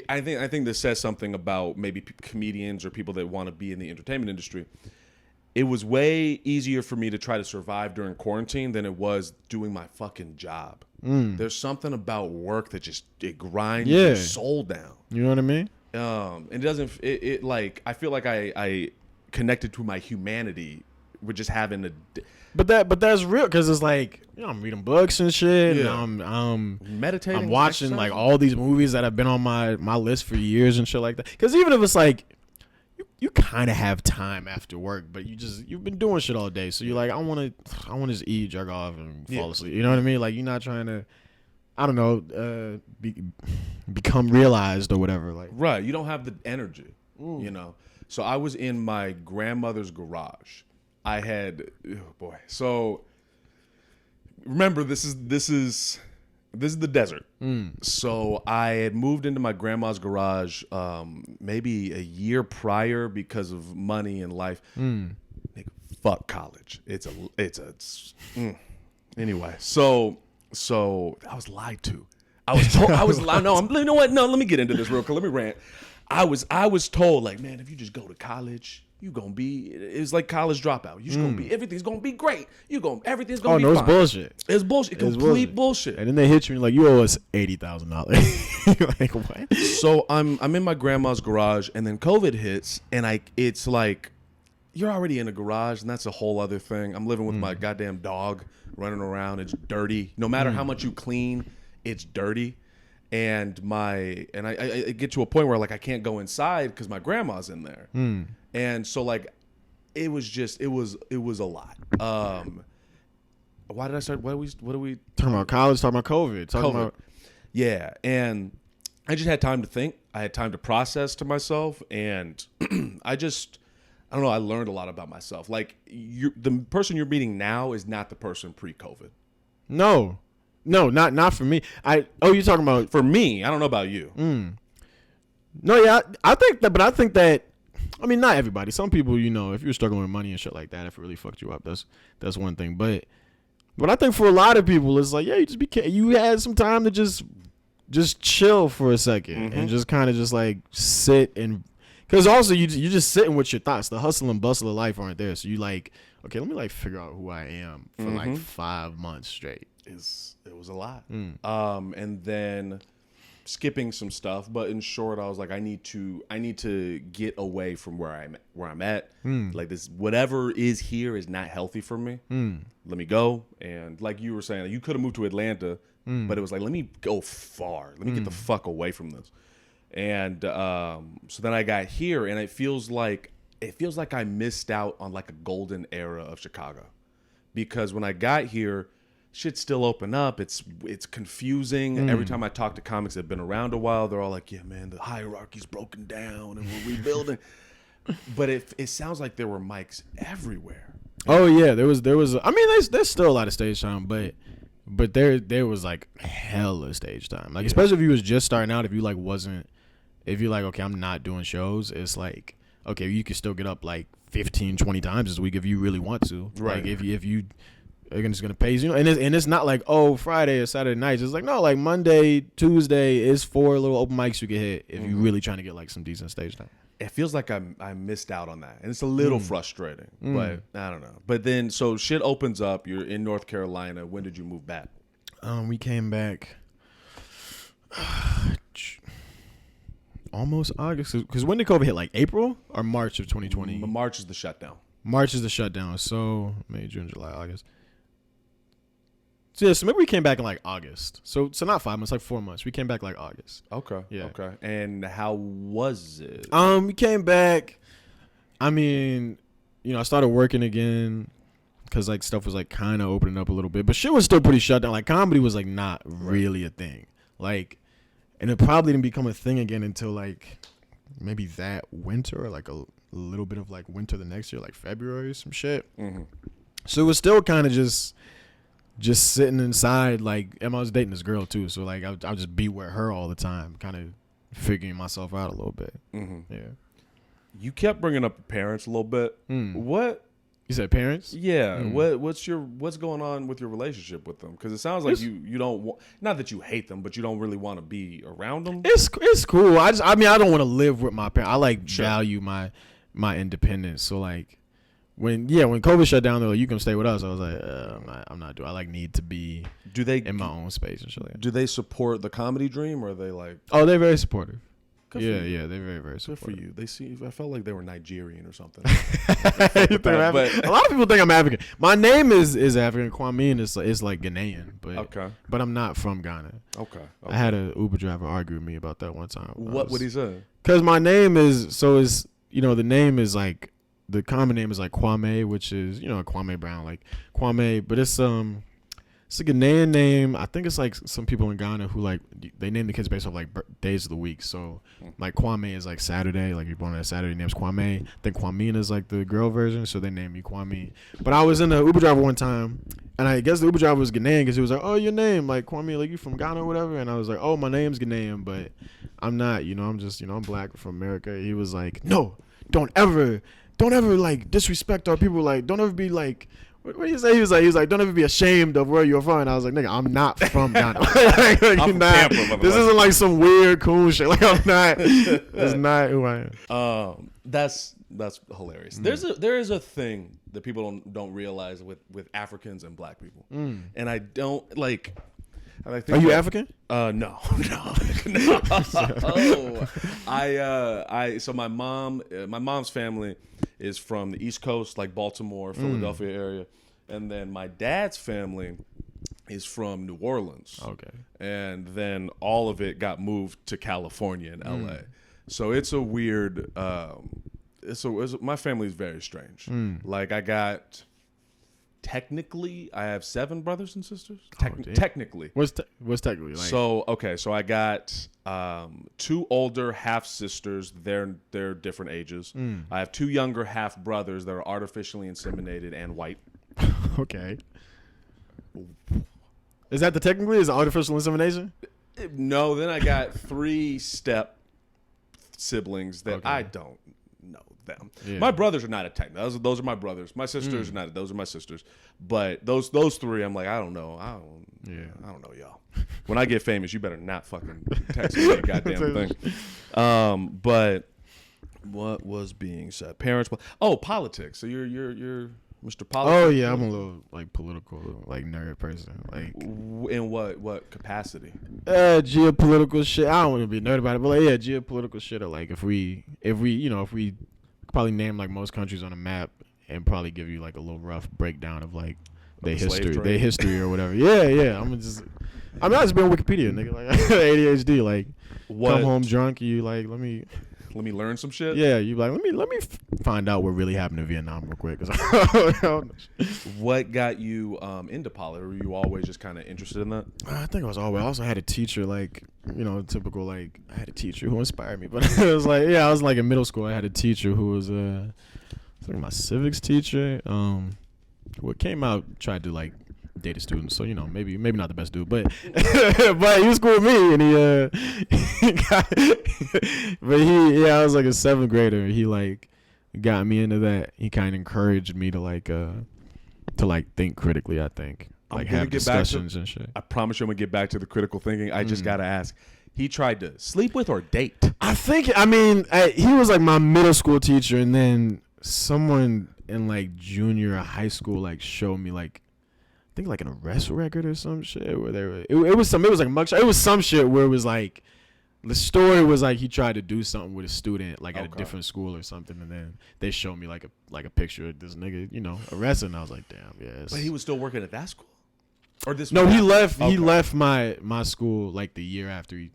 I think this says something about maybe comedians or people that want to be in the entertainment industry. It was way easier for me to try to survive during quarantine than it was doing my fucking job. There's something about work that it grinds your soul down. You know what I mean? It doesn't. It like I feel like I connected to my humanity with just having a. But that's real because it's like, you know, I'm reading books and shit. Yeah. And I'm meditating. I'm watching like all these movies that have been on my list for years and shit like that. Because even if it's like you kind of have time after work, but you've been doing shit all day, so you're like, I want to just eat, jerk off, and fall asleep. You know what I mean? Like you're not trying to, I don't know, become realized or whatever. Like right, you don't have the energy. You know. So I was in my grandmother's garage. I had, So remember, this is the desert. So I had moved into my grandma's garage maybe a year prior because of money and life. Nigga, fuck college. Anyway. So I was lied to. I was told. I was lied. No, you know what? No, let me get into this real quick. Let me rant. I was told like, man, if you just go to college, you gonna be. It's like college dropout. You just gonna be. Everything's gonna be great. Everything's gonna be. Oh no, fine. it's bullshit. It's bullshit. Complete bullshit. And then they hit you like, you owe us $80,000. Like what? So I'm in my grandma's garage, and then COVID hits, and it's like, you're already in a garage, and that's a whole other thing. I'm living with my goddamn dog running around. It's dirty. No matter how much you clean, it's dirty. And I get to a point where like I can't go inside because my grandma's in there. And so like it was a lot. Why did I start? What are we talking about? College, talking about COVID, yeah. And I just had time to think. I had time to process to myself, and I don't know. I learned a lot about myself. Like the person you're meeting now is not the person pre-COVID. No, not for me. You're talking about for me. I don't know about you. No, yeah, I think that, but I think that. I mean, not everybody. Some people, you know, if you're struggling with money and shit like that, if it really fucked you up, that's one thing. But I think for a lot of people, it's like, yeah, you had some time to just chill for a second and just kind of just like sit and, because also you're just sitting with your thoughts. The hustle and bustle of life aren't there, so you like, okay, let me like figure out who I am for like 5 months straight. It was a lot. And then skipping some stuff, but in short, I was like, I need to get away from where I'm at. Like this, whatever is here is not healthy for me. Let me go. And like you were saying, like, you could have moved to Atlanta, but it was like, let me go far. Let me get the fuck away from this. And so then I got here, and it feels like I missed out on like a golden era of Chicago, because when I got here, shit's still open up. It's confusing. Every time I talk to comics that have been around a while, they're all like, yeah, man, the hierarchy's broken down and we're rebuilding. But it sounds like there were mics everywhere. Oh yeah, there was. I mean, there's still a lot of stage time, but there was like hella stage time. Like especially if you was just starting out. If you're like, okay, I'm not doing shows. It's like, okay, you can still get up like 15, 20 times this week if you really want to. Right. Like if you. They're just gonna pay you, and it's not like, oh, Friday or Saturday nights. It's like, no, like Monday, Tuesday is 4 little open mics you can hit if you're really trying to get like some decent stage time. It feels like I missed out on that, and it's a little frustrating, but I don't know. But then, so shit opens up. You're in North Carolina. When did you move back? We came back almost August, because when did COVID hit? Like April or March of 2020? March is the shutdown. So May, June, July, August. So yeah, so maybe we came back in like August. So not 5 months, like 4 months. We came back like August. Okay. Yeah. Okay. And how was it? We came back. I mean, you know, I started working again because like stuff was like kind of opening up a little bit, but shit was still pretty shut down. Like comedy was like not really a thing. Like And it probably didn't become a thing again until like maybe that winter, or like a little bit of like winter the next year, like February or some shit. Mm-hmm. So it was still kind of just sitting inside. Like, and I was dating this girl too, so like I'll just be with her all the time, kind of figuring myself out a little bit. Mm-hmm. Yeah. You kept bringing up parents a little bit. What? You said parents? Yeah. What's going on with your relationship with them? Because it sounds like you don't want, not that you hate them, but you don't really want to be around them. It's cool. I don't want to live with my parents. I like value my independence. So like when COVID shut down, they're like, you can stay with us. I was like, I'm not doing. I like need to be in my own space and shit like that. Do they support the comedy dream, or are they like? Oh, they're very supportive. Yeah, they're very, very supportive. Good for you. They see. I felt like they were Nigerian or something. But a lot of people think I'm African. My name is African. Kwamin is like Ghanaian, but I'm not from Ghana. Okay. I had an Uber driver argue with me about that one time. What would he say? Because my name is the name is like, the common name is like Kwame, which is Kwame Brown, like Kwame, but it's a Ghanaian name. I think it's like some people in Ghana who like they name the kids based off like days of the week. So like Kwame is like Saturday, like you're born on a Saturday, name's Kwame. Then Kwamin is like the girl version, so they named me Kwame. But I was in the Uber driver one time, and I guess the Uber driver was Ghanaian because he was like, "Oh, your name like Kwame, like you from Ghana or whatever?" And I was like, "Oh, my name's Ghanaian, but I'm not. I'm just I'm black from America." He was like, "No, don't ever like disrespect our people. Like don't ever be like." What did he say? He was like, don't ever be ashamed of where you're from. And I was like, nigga, I'm not from Ghana. I'm from Tampa, this isn't like some weird cool shit. Like I'm not. That's not who I am. That's hilarious. There is a thing that people don't realize with Africans and black people, and I don't like. Are you African? No. So my mom's family is from the East Coast, like Baltimore, Philadelphia area, and then my dad's family is from New Orleans. Okay. And then all of it got moved to California and LA. So it's a weird. My family is very strange. Like technically, I have 7 brothers and sisters. Technically. What's technically like? So I got 2 older half sisters. They're different ages. I have 2 younger half brothers that are artificially inseminated and white. Okay. Is that technically is it artificial insemination? No. Then I got 3 step siblings that I don't know them. Yeah. My brothers are not a tech. Those are my brothers. My sisters are not. Those are my sisters. But those 3, I'm like, I don't know. I don't know y'all. When I get famous, you better not fucking text me a goddamn thing. But what was being said? Parents. Oh, politics. So you're Mr. Politics. Oh yeah, I'm a little like political, like nerd person. Like in what capacity? Geopolitical shit. I don't want to be a nerd about it, but like geopolitical shit. Or like if we probably name like most countries on a map and probably give you like a little rough breakdown of like their history or whatever. Yeah. I just been on Wikipedia, nigga. Like ADHD. Like come home drunk, you like let me learn some shit. Yeah, you like let me find out what really happened in Vietnam real quick. What got you into politics? Were you always just kind of interested in that? I think I was always. I also had a teacher like typical like I had a teacher who inspired me. But it was like I was like in middle school. I had a teacher who was like my civics teacher. Who came out tried to like date a student, so maybe not the best dude, but but he was cool with me, and I was like a 7th grader. He like got me into that. He kind of encouraged me to like think critically. I think like have discussions and shit. I promise you, I'm gonna get back to the critical thinking. I just gotta ask. He tried to sleep with or date? He was like my middle school teacher, and then someone in like junior high school like showed me like. I think like an arrest record or some shit where it was like a mugshot. It was some shit where it was like the story was like he tried to do something with a student like at a different school or something, and then they showed me like a picture of this nigga arrested, and I was like, damn, yes. But he was still working at that school, or this? No, he left. Okay. He left my school like the year after he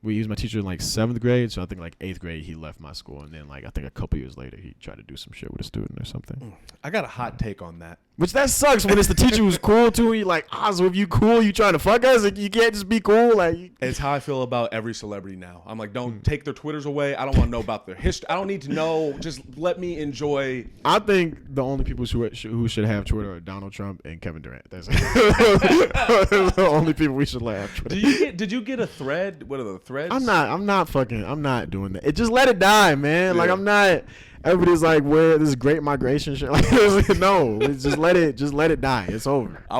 was my teacher in like 7th grade, so I think like 8th grade he left my school, and then like I think a couple years later he tried to do some shit with a student or something. I got a hot take on that. Which that sucks when it's the teacher who's cool too. And you like, so if you cool, you trying to fuck us? Like, you can't just be cool. Like, it's how I feel about every celebrity now. I'm like, don't take their Twitters away. I don't want to know about their history. I don't need to know. Just let me enjoy. I think the only people who should have Twitter are Donald Trump and Kevin Durant. That's the only people we should have Twitter. Did you get a thread? What are the threads? I'm not doing that. Just let it die, man. Like, I'm not. Everybody's like, "Where this great migration shit?" Like, no, just let it die. It's over. I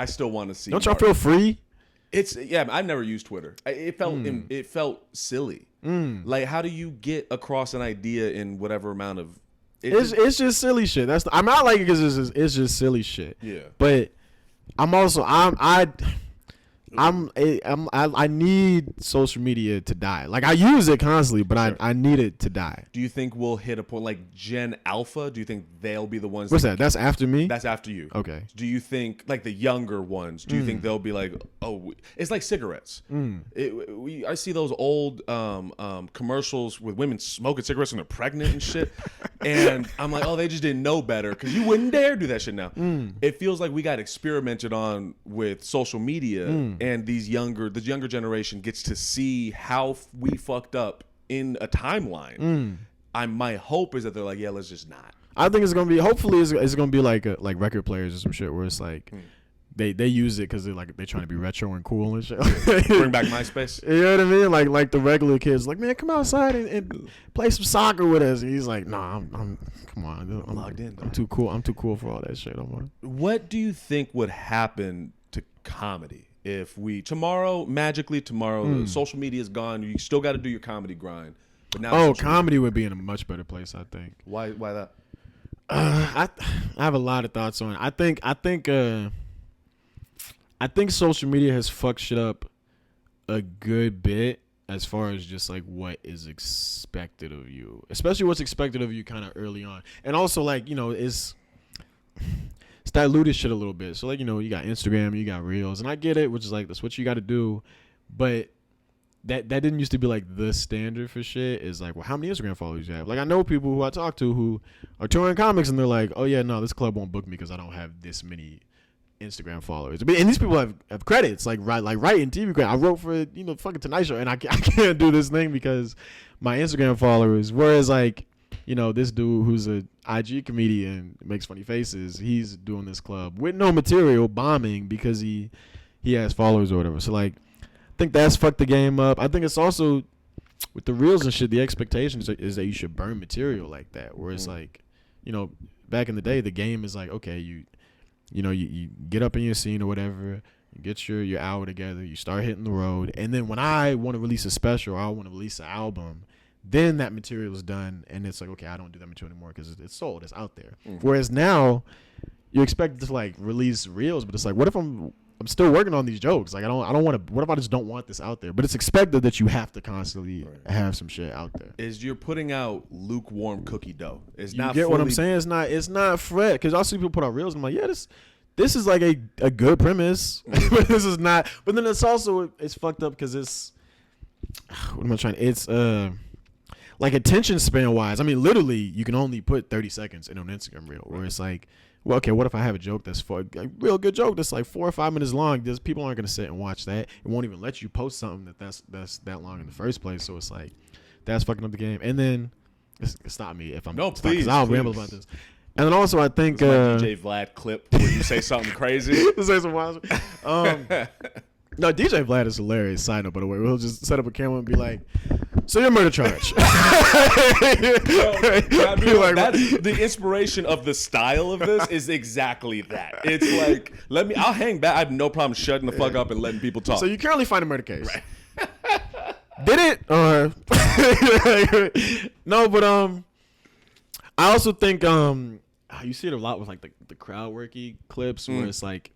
still want to see. Don't y'all feel free? I've never used Twitter. It felt silly. Like, how do you get across an idea in whatever amount of? It's just silly shit. I'm not like it because it's just silly shit. Yeah. But I need social media to die. Like, I use it constantly, but I need it to die. Do you think we'll hit a point like Gen Alpha? Do you think they'll be the ones? What's that? That's after me? That's after you. Okay. Do you think like the younger ones? Do you think they'll be like, it's like cigarettes? I see those old commercials with women smoking cigarettes and they're pregnant and shit, and I'm like, they just didn't know better because you wouldn't dare do that shit now. It feels like we got experimented on with social media. And the younger generation gets to see how we fucked up in a timeline. My hope is that they're like, let's just not. I think it's gonna be. Hopefully, it's gonna be like record players or some shit where it's like they use it because they're trying to be retro and cool and shit. Bring back MySpace. You know what I mean? Like the regular kids, like, man, come outside and play some soccer with us. And he's like, nah, I'm come on, I'm logged in. I'm too cool. I'm too cool for all that shit. What do you think would happen to comedy? If magically tomorrow, social media is gone, you still got to do your comedy grind. But now, comedy would be in a much better place, I think. Why that? I have a lot of thoughts on it. I think social media has fucked shit up a good bit as far as just like what is expected of you, especially what's expected of you kind of early on, and also like it's diluted shit a little bit. So like, you got Instagram, you got Reels, and I get it, which is like, that's what you got to do. But that didn't used to be like the standard for shit. Is like, well, how many Instagram followers you have? Like, I know people who I talk to who are touring comics and they're like, oh yeah, no, this club won't book me because I don't have this many Instagram followers. And these people have credits, like writing TV credits. I wrote for fucking Tonight Show, and I can't do this thing because my Instagram followers. Whereas like, this dude who's a IG comedian, makes funny faces, he's doing this club with no material, bombing because he has followers or whatever. So like, I think that's fucked the game up. I think it's also with the Reels and shit, the expectations is that you should burn material like that, where it's like, back in the day, the game is like, okay, you get up in your scene or whatever, you get your hour together, you start hitting the road, and then when I want to release a special or I want to release an album, then that material is done, and it's like, okay, I don't do that material anymore because it's sold, it's out there. Whereas now, you're expected to like release Reels, but it's like, what if I'm still working on these jokes? Like, I don't want to. What if I just don't want this out there? But it's expected that you have to constantly have some shit out there. You're putting out lukewarm cookie dough. It's you not. Get what I'm saying? It's not fret, because I see people put out Reels, and I'm like, yeah, this is like a good premise, but this is not. But then it's fucked up because it's. What am I trying? It's like attention span wise. I mean, literally, you can only put 30 seconds in an Instagram reel, where it's like, well, okay, what if I have a joke that's a real good joke that's like 4 or 5 minutes long? People aren't gonna sit and watch that. It won't even let you post something that's that long in the first place. So it's like, that's fucking up the game. And then it's not me if I'm please, I'll ramble about this. And then also I think DJ Vlad clip where you say something crazy. Say some wild No, DJ Vlad is hilarious. Side note, by the way, we'll just set up a camera and be like, "So your murder charge." That's the inspiration of the style of this is exactly that. It's like, I'll hang back. I have no problem shutting the fuck up and letting people talk. So you currently find a murder case. Right. Did it? No, but I also think you see it a lot with like the crowd worky clips where it's like,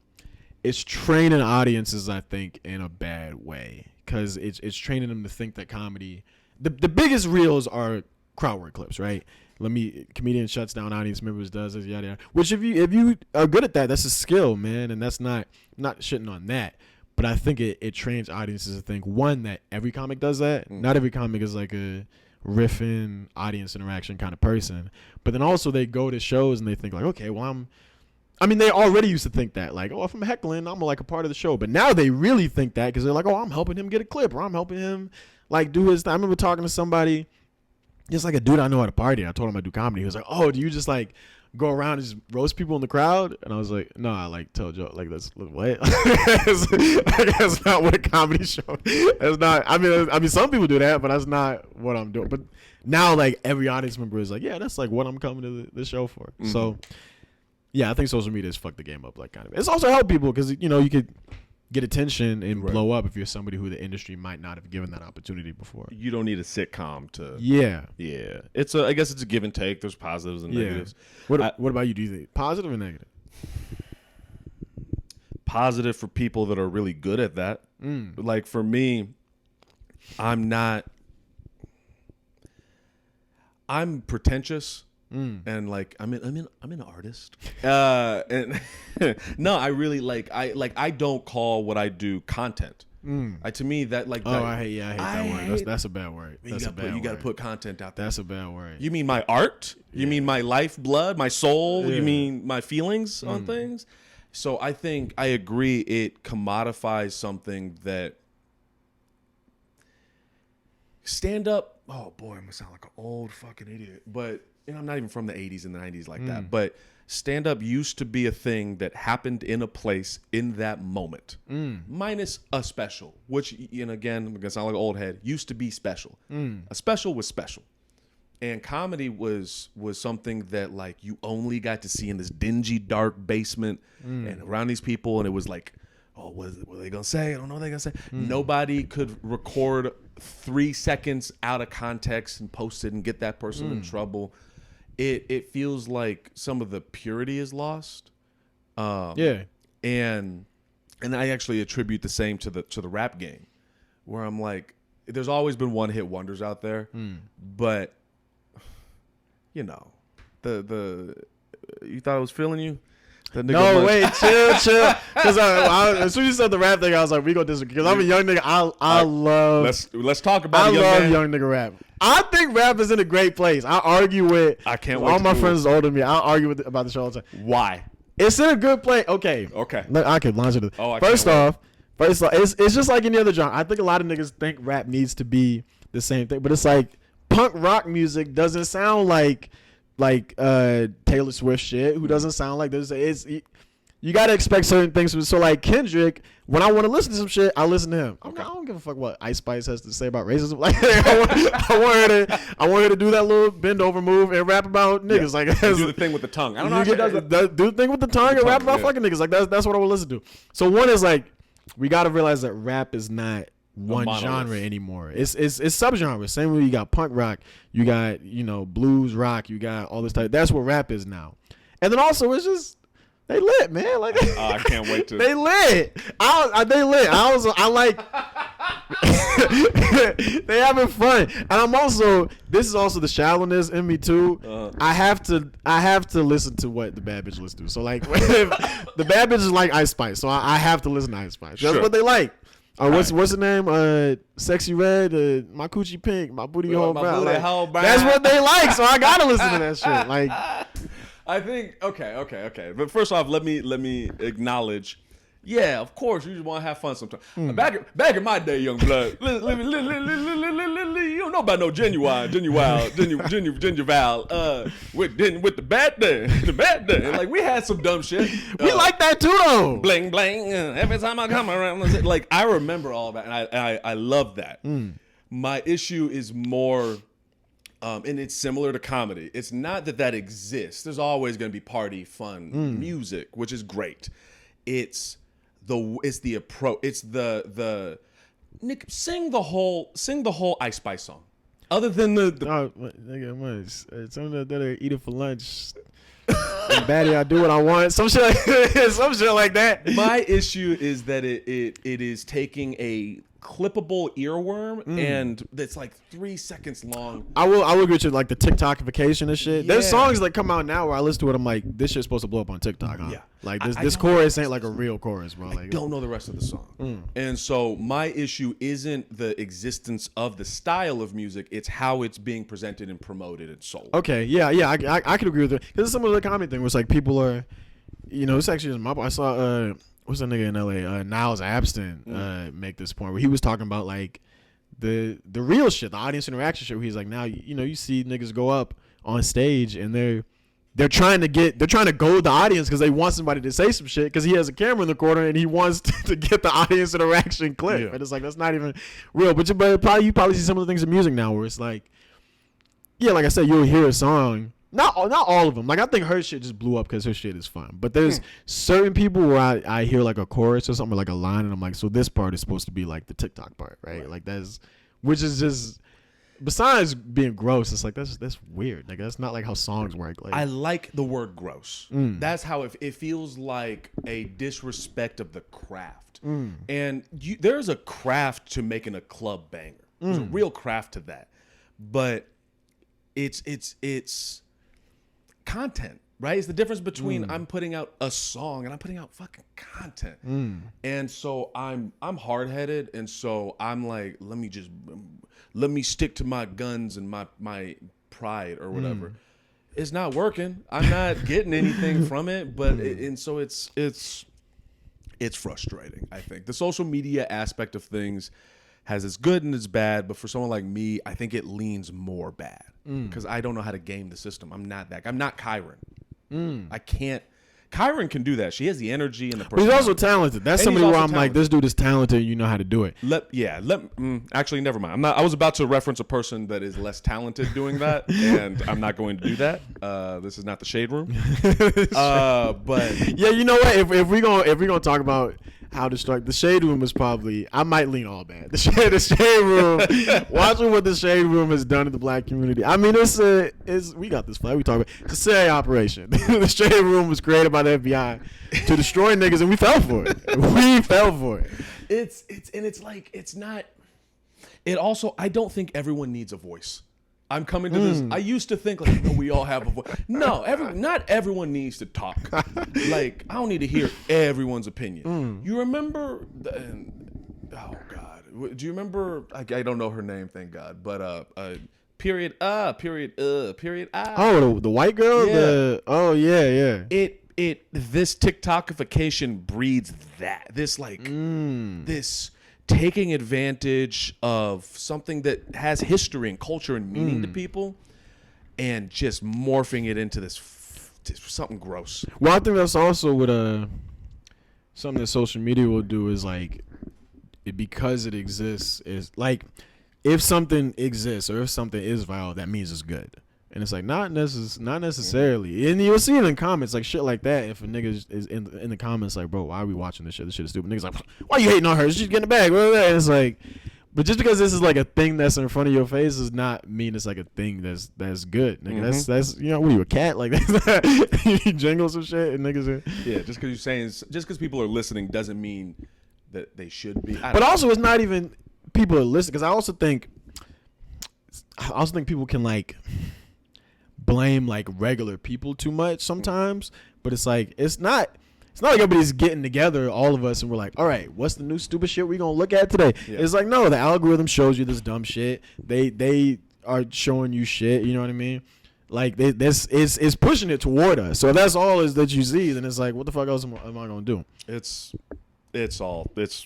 it's training audiences, I think, in a bad way, because it's training them to think that comedy, the biggest reels are crowd work clips, right? Comedian shuts down audience members, does this, yada yada. Which if you are good at that, that's a skill, man, and that's not shitting on that. But I think it trains audiences to think, one, that every comic does that. Not every comic is like a riffing audience interaction kind of person. But then also they go to shows and they think like, okay, well, I mean, they already used to think that, like, oh, if I'm heckling, I'm like a part of the show. But now they really think that because they're like, oh, I'm helping him get a clip, or I'm helping him like do his thing. I remember talking to somebody, just like a dude I know at a party. I told him I do comedy. He was like, oh, do you just like go around and just roast people in the crowd? And I was like, no, I like tell jokes. Like, that's what? That's not what a comedy show. That's not. I mean, some people do that, but that's not what I'm doing. But now, like, every audience member is like, yeah, that's like what I'm coming to the show for. Mm-hmm. So. Yeah, I think social media has fucked the game up, like, kind of. It's also helped people because, you know, you could get attention and blow up if you're somebody who the industry might not have given that opportunity before. You don't need a sitcom to. Yeah. Yeah. I guess it's a give and take. There's positives and negatives. What about you? Do you think positive or negative? Positive for people that are really good at that. Like, for me, I'm pretentious. And like I'm an artist. And no, I really I don't call what I do content. To me that like I hate that word. That's a bad word. You got to put content out there. That's a bad word. You mean my art? You mean my lifeblood, my soul? You mean my feelings on things? So I think I agree. It commodifies something that stand up. Oh boy, I'm gonna sound like an old fucking idiot, but. And I'm not even from the 80s and the 90s like that, but stand-up used to be a thing that happened in a place in that moment, minus a special, which, and again, I'm going to sound like an old head, used to be special. A special was special. And comedy was something that, like, you only got to see in this dingy, dark basement and around these people, and it was like, oh, what are they going to say? I don't know what they're going to say. Nobody could record 3 seconds out of context and post it and get that person in trouble. It feels like some of the purity is lost. And I actually attribute the same to the rap game, where I'm like, there's always been one hit wonders out there, but you know, the you thought I was feeling you. No, wait, chill. Because as soon as you said the rap thing, I was like, we gonna disagree. Because I'm a young nigga. I love. Let's talk about. I love young nigga rap. I think rap is in a great place. I argue with. I can't wait. All my friends older than me. I argue about the show all the time. Why? It's in a good place. Okay. I could launch it. First off, it's just like any other genre. I think a lot of niggas think rap needs to be the same thing, but it's like punk rock music doesn't sound like Taylor Swift shit, who doesn't sound like this. You gotta expect certain things. So like Kendrick, when I want to listen to some shit, I listen to him. I don't give a fuck what Ice Spice has to say about racism. Like I want her to do that little bend over move and rap about niggas. Like do the thing with the tongue. I don't know. Do the thing with the tongue and rap about fucking niggas. Like that's what I would listen to. So one is like, we gotta realize that rap is not one genre anymore. It's subgenres. Same way you got punk rock, you got, you know, blues rock, you got all this type. That's what rap is now. And then also it's just they lit, man. Like I can't wait to. They lit. They lit. I like. They having fun, and I'm also. This is also the shallowness in me too. I have to listen to what the bad bitch listen to. So like, the bad bitch is like Ice Spice, so I have to listen to Ice Spice. That's what they like. What's the name? Sexy Red, my coochie pink, my booty hole brown. That's what they like, so I gotta listen to that shit. Like, I think okay. But first off, let me acknowledge. Yeah, of course, you just want to have fun sometimes. Back in my day, young blood, you don't know about no genuine with the bad day. Like, we had some dumb shit. We like that too, though. Bling bling. Every time I come around, like, I remember all that, and I love that. My issue is more. And it's similar to comedy. It's not that exists. There's always going to be party, fun music, which is great. It's the approach. It's the Nick, sing the whole Ice Spice song. Other than something that I eat it for lunch. And baddie, I do what I want. Some shit like that. My issue is that it is taking a clippable earworm and it's like 3 seconds long. I will agree with you, like the TikTokification and shit. There's songs that come out now where I listen to it, I'm like, this shit's supposed to blow up on TikTok. Huh? Yeah. Like this chorus ain't like a real chorus, bro. Like, I don't know the rest of the song. And so my issue isn't the existence of the style of music, it's how it's being presented and promoted and sold. Okay, yeah, I could agree with it. Because it's similar to the comedy thing where it's like people are, it's actually just I saw what's that nigga in LA? Niles Abston make this point where he was talking about like the real shit, the audience interaction shit. Where he's like, now you see niggas go up on stage and they're trying to goad the audience because they want somebody to say some shit because he has a camera in the corner and he wants to get the audience interaction clip. Yeah. And it's like, that's not even real. But you probably see some of the things in music now where it's like, yeah, like I said, you'll hear a song. Not all of them. Like, I think her shit just blew up because her shit is fun. But there's certain people where I hear like a chorus or something, or like a line, and I'm like, so this part is supposed to be like the TikTok part, right? Like which is just, besides being gross, it's like that's weird. Like, that's not like how songs work. Like, I like the word gross. That's how it feels like a disrespect of the craft. And there's a craft to making a club banger. There's a real craft to that. But it's content, right? It's the difference between I'm putting out a song and I'm putting out fucking content. And so I'm hard-headed, and so I'm like, let me stick to my guns and my pride or whatever. It's not working. I'm not getting anything from it, but and so it's frustrating. I think the social media aspect of things has its good and its bad, but for someone like me, I think it leans more bad because I don't know how to game the system. I'm not Kyron. I can't. Kyron can do that. She has the energy and the personality. But he's also talented. That's somebody where I'm like, this dude is talented and you know how to do it. Actually, never mind. I was about to reference a person that is less talented doing that, and I'm not going to do that. This is not the shade room. But yeah, you know what? If we're gonna talk about how to strike, the shade room is probably, I might lean all bad. The shade room. Watching what the shade room has done to the black community. I mean, we got this flag. We talk about it's a CIA operation. The shade room was created by the FBI to destroy niggas, and we fell for it. We fell for it. It's not. It also, I don't think everyone needs a voice. I'm coming to this. I used to think like, we all have a voice. No, not everyone needs to talk. Like, I don't need to hear everyone's opinion. You remember? Oh God, do you remember? I don't know her name, thank God. But period. Period. I. Oh, the white girl. Yeah. This TikTokification breeds that. This this taking advantage of something that has history and culture and meaning to people and just morphing it into this something gross. Well, I think that's also what something that social media will do is like, because it exists, is like, if something exists or if something is viral, that means it's good. And it's like, not necessarily. And you'll see it in comments, like shit like that. If a nigga is in the comments like, bro, why are we watching this shit? This shit is stupid. Niggas like, why you hating on her? She's getting a bag. And it's like, but just because this is like a thing that's in front of your face does not mean it's like a thing that's good. Nigga, that's what are you, a cat? Like, you jingle some shit and niggas are. Yeah, just because people are listening doesn't mean that they should be. But also, it's not even people are listening, because I also think people can like blame like regular people too much sometimes, but it's like it's not like everybody's getting together, all of us, and we're like, all right, what's the new stupid shit we gonna look at today? It's like, no, the algorithm shows you this dumb shit. They are showing you shit, you know what I mean? Like, this is pushing it toward us. So that's all is that you see, then it's like, what the fuck else am I gonna do? It's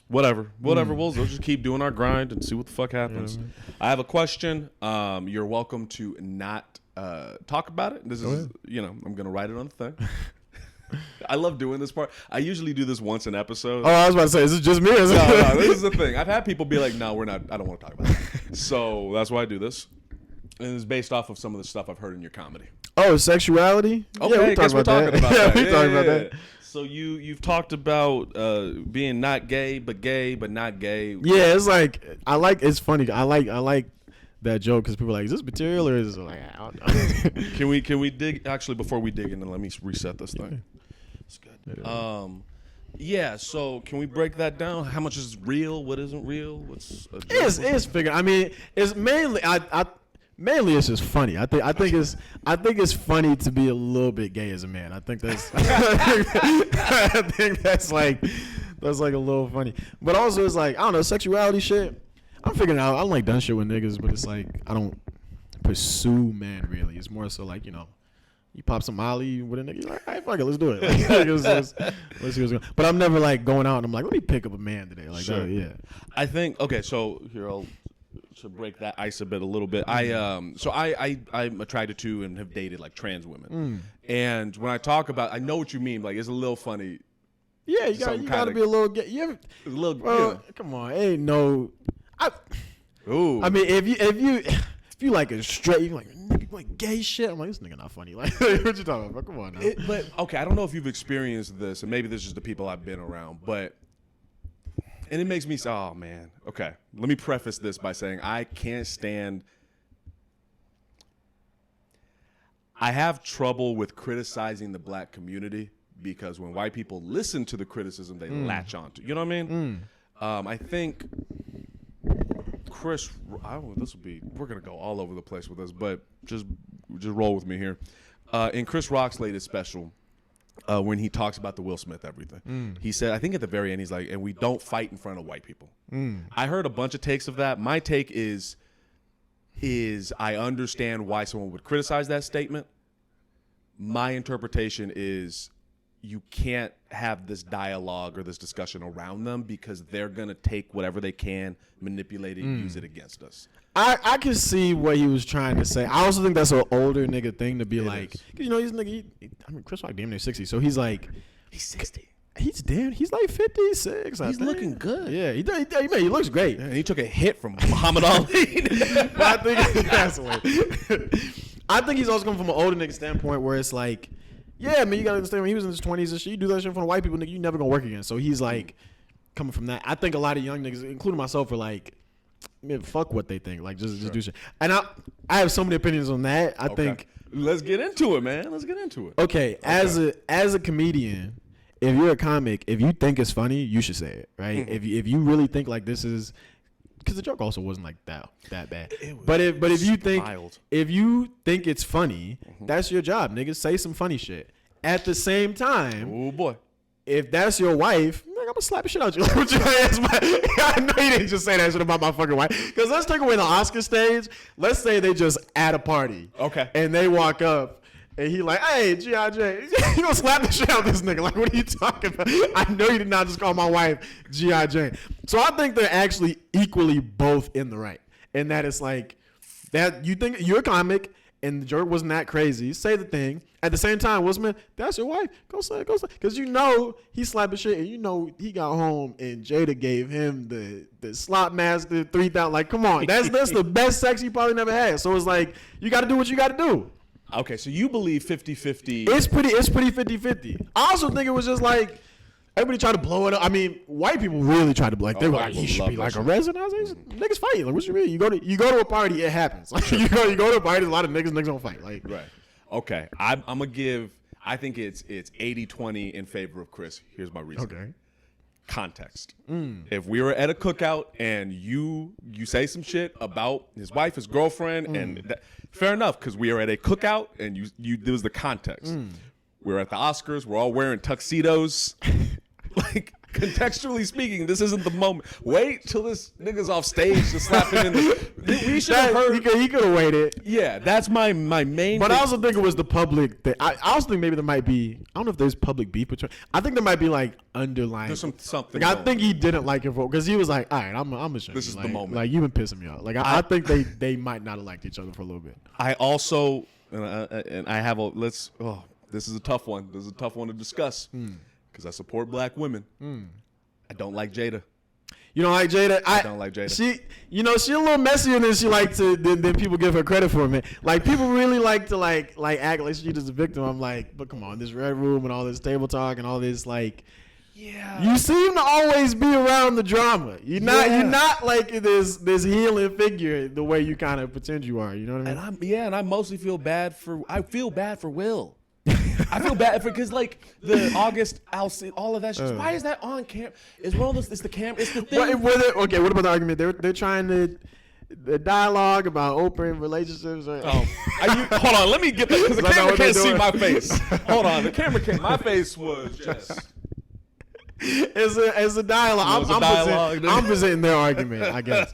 whatever. We'll just keep doing our grind and see what the fuck happens. I have a question. You're welcome to not talk about it. This is, I'm gonna write it on the thing. I love doing this part. I usually do this once an episode. Oh, I was about to say, is this just me? No, this is the thing. I've had people be like, no, we're not. I don't want to talk about it. So that's why I do this. And it's based off of some of the stuff I've heard in your comedy. Oh, sexuality? Okay, yeah, I guess we're talking about that. We talking about that. So you've talked about being not gay but not gay. Yeah, it's like it's funny. I like that joke because people are like, is this material or is it like, I don't know. Can we dig, actually, before we dig in, and let me reset this thing. It's good. Yeah, so can we break that down? How much is real? What isn't real? It's figured. I mean, it's mainly mainly it's just funny. I think it's funny to be a little bit gay as a man. I think that's I think that's like a little funny. But also it's like, I don't know, sexuality shit. I'm figuring out. I don't like done shit with niggas, but it's like I don't pursue men really. It's more so like, You pop some Molly with a nigga. You're like, all right, fuck it, let's do it. Let's see what's going. But I'm never like going out and I'm like, let me pick up a man today. Like, sure. yeah. I think so here to break that ice a little bit. I'm attracted to and have dated like trans women. And when I talk about, I know what you mean. Like, it's a little funny. Yeah, you gotta be a little gay. You ever, a little. Well, come on, ain't no. Ooh. I mean, if you like a straight, you like gay shit. I'm like, this nigga not funny. Like, what you talking about? Come on now. But okay, I don't know if you've experienced this, and maybe this is just the people I've been around, but. And it makes me say, oh, man. Okay, let me preface this by saying I can't stand. I have trouble with criticizing the black community because when white people listen to the criticism, they latch onto. You know what I mean? I think Chris. We're gonna go all over the place with this, but just roll with me here. In Chris Rock's latest special. When he talks about the Will Smith everything. He said, I think at the very end, he's like, and we don't fight in front of white people. I heard a bunch of takes of that. My take is I understand why someone would criticize that statement. My interpretation is you can't have this dialogue or this discussion around them because they're going to take whatever they can, manipulate it, and use it against us. I can see what he was trying to say. I also think that's an older nigga thing to be like, because he's nigga. Chris Rock damn near 60, so he's like, he's 60. He's like 56. He's looking good. Yeah, he looks great. Yeah, he took a hit from Muhammad Ali. But I think that's what. I think he's also coming from an older nigga standpoint where it's like, yeah, man, you gotta understand when he was in his 20s and shit, you do that shit in front of white people, nigga, you never gonna work again. So he's like coming from that. I think a lot of young niggas, including myself, are like, man, fuck what they think. Like, just do shit. And I have so many opinions on that. I think. Let's get into it, man. Let's get into it. Okay, as a comedian, if you're a comic, if you think it's funny, you should say it, right? If you really think like this is, because the joke also wasn't like that bad. But if you think it's funny, that's your job, nigga. Say some funny shit. At the same time, oh boy, if that's your wife, I'm gonna slap the shit out you. I know you didn't just say that shit about my fucking wife. Because let's take away the Oscar stage. Let's say they just at a party. Okay. And they walk up and he like, hey, G.I. Jane. You gonna slap the shit out this nigga. Like, what are you talking about? I know you did not just call my wife G.I. Jane. So I think they're actually equally both in the right. And that it's like, that you think you're a comic and the joke wasn't that crazy. Say the thing. At the same time, Will Smith, that's your wife. Go say it. Because you know he slapped the shit and you know he got home and Jada gave him the slot master 3,000. Like, come on. That's the best sex he probably never had. So it's like, you got to do what you got to do. Okay, so you believe 50-50. It's pretty 50-50. I also think it was just like, everybody tried to blow it up. I mean, white people really tried to blow it. They were like, he should be like arrested. I was like, niggas fight. Like, what you mean? You go to a party, it happens. Like, you go to a party, a lot of niggas don't fight. Like, right. Okay, I'm going to give, I think it's 80-20 in favor of Chris. Here's my reason. Okay. Context. If we were at a cookout and you say some shit about his wife, his girlfriend, and fair enough, because we are at a cookout and you there was the context. We're at the Oscars. We're all wearing tuxedos. Like, contextually speaking, this isn't the moment. Wait till this nigga's off stage to slap him in the. We should have heard. He could have waited. Yeah, that's my main. But I also think it was the public thing. I also think maybe there might be. I don't know if there's public beef between. I think there might be like underlying. There's something. Like, I think he didn't like it because he was like, all right, I'm gonna show you. This is the moment. Like, you've been pissing me off. Like, I think they might not have liked each other for a little bit. I also and I have a this is a tough one. This is a tough one to discuss because I support black women. I don't like Jada. You don't like Jada? I don't like Jada. She a little messier than she like to than people give her credit for, man. Like, people really like to like act like she's just a victim. I'm like, but come on, this red room and all this table talk and all this, like, yeah. You seem to always be around the drama. You're not like this healing figure the way you kind of pretend you are. You know what I mean? And I mostly feel bad for Will. I feel bad because like the August all of that shit. Why is that on camera? It's one of those. It's the camera. It's the thing. Okay, what about the argument? They're trying to the dialogue about open relationships. Hold on, let me get that because the camera can't see my face. Hold on, the camera can't. My face was just. It's a dialogue. I'm presenting their argument, I guess.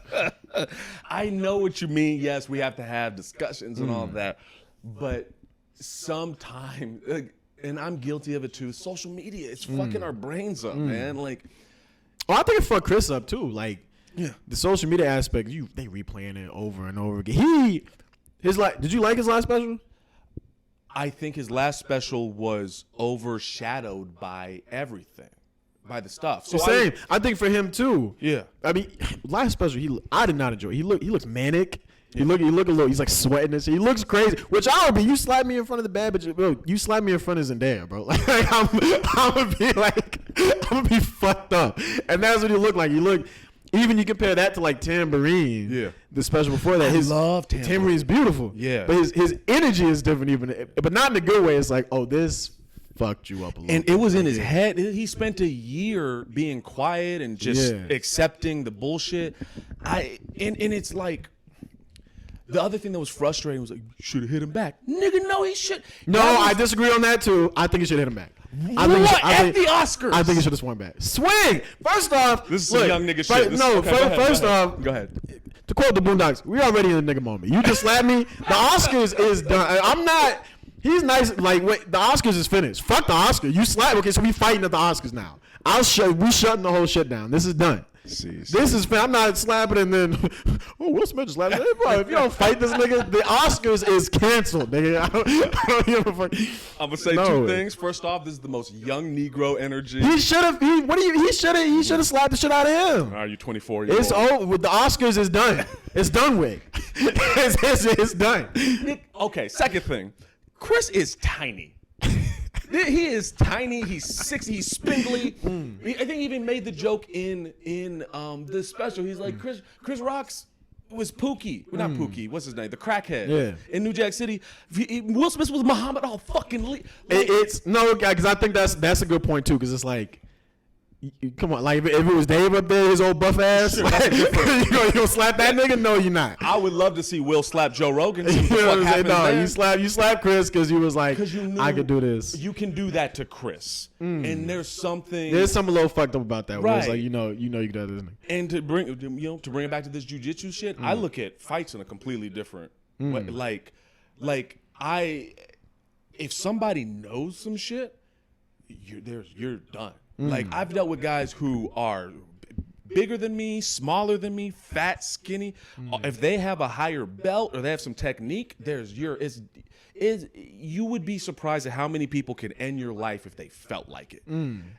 I know what you mean. Yes, we have to have discussions and all of that, but sometimes, and I'm guilty of it too. Social media, it's fucking our brains up, man. Like, I think it fucked Chris up too. Like, the social media aspect, they replaying it over and over again. Did you like his last special? I think his last special was overshadowed by everything, by the stuff. So same. I think for him too. Yeah. I mean, last special, I did not enjoy it. He looks manic. He look a little. He's like sweating and shit. He looks crazy. Which I would be. You slap me in front of the bad bitch, bro. You slap me in front of Zendaya, bro. Like I'm gonna be fucked up. And that's what he looked like. He looked. Even you compare that to like Tambourine. Yeah. The special before that. I love Tambourine. Tambourine's beautiful. Yeah. But his energy is different, but not in a good way. It's like, oh, this fucked you up a little. And it was in his head. He spent a year being quiet and just accepting the bullshit. And it's like. The other thing that was frustrating was like, you should have hit him back. Nigga, no, he should. No, I disagree on that too. I think he should hit him back. At the Oscars? I think he should have swung back. Swing! First off, this is some young nigga shit. First off, go ahead. To quote the Boondocks, we already in the nigga moment. You just slapped me. The Oscars is done. I'm not. He's nice. Like, wait, the Oscars is finished. Fuck the Oscars. You slapped. Okay, so we fighting at the Oscars now. We shutting the whole shit down. This is done. This is. I'm not slapping and then. Oh, Will Smith just slapped. Hey, bro, if you don't fight this nigga, the Oscars is canceled, nigga. I don't give a fuck. I'm gonna say two things. First off, this is the most young Negro energy. He should have. He should have slapped the shit out of him. Are you 24? It's over. With the Oscars is done. It's done with. It's done. Okay. Second thing, Chris is tiny. He is tiny. He's 6. He's spindly. I think he even made the joke in the special. He's like, Chris Rock's was Pookie. Well, not Pookie. What's his name? The crackhead. Yeah. In New Jack City. Will Smith was Muhammad fucking Lee. It's no, because I think that's a good point too. Because it's like. Come on, like if it was Dave up there, his old buff ass, sure, like, you gonna slap that nigga? No, you're not. I would love to see Will slap Joe Rogan. You know what I'm saying? No, you slap Chris because you was like, I could do this. You can do that to Chris, and there's something a little fucked up about that. Where it's like you know you can do that, isn't it? And to bring it back to this jiu-jitsu shit, I look at fights in a completely different way. Like if somebody knows some shit, you're done. Like, I've dealt with guys who are bigger than me, smaller than me, fat, skinny. If they have a higher belt or they have some technique, you would be surprised at how many people can end your life if they felt like it.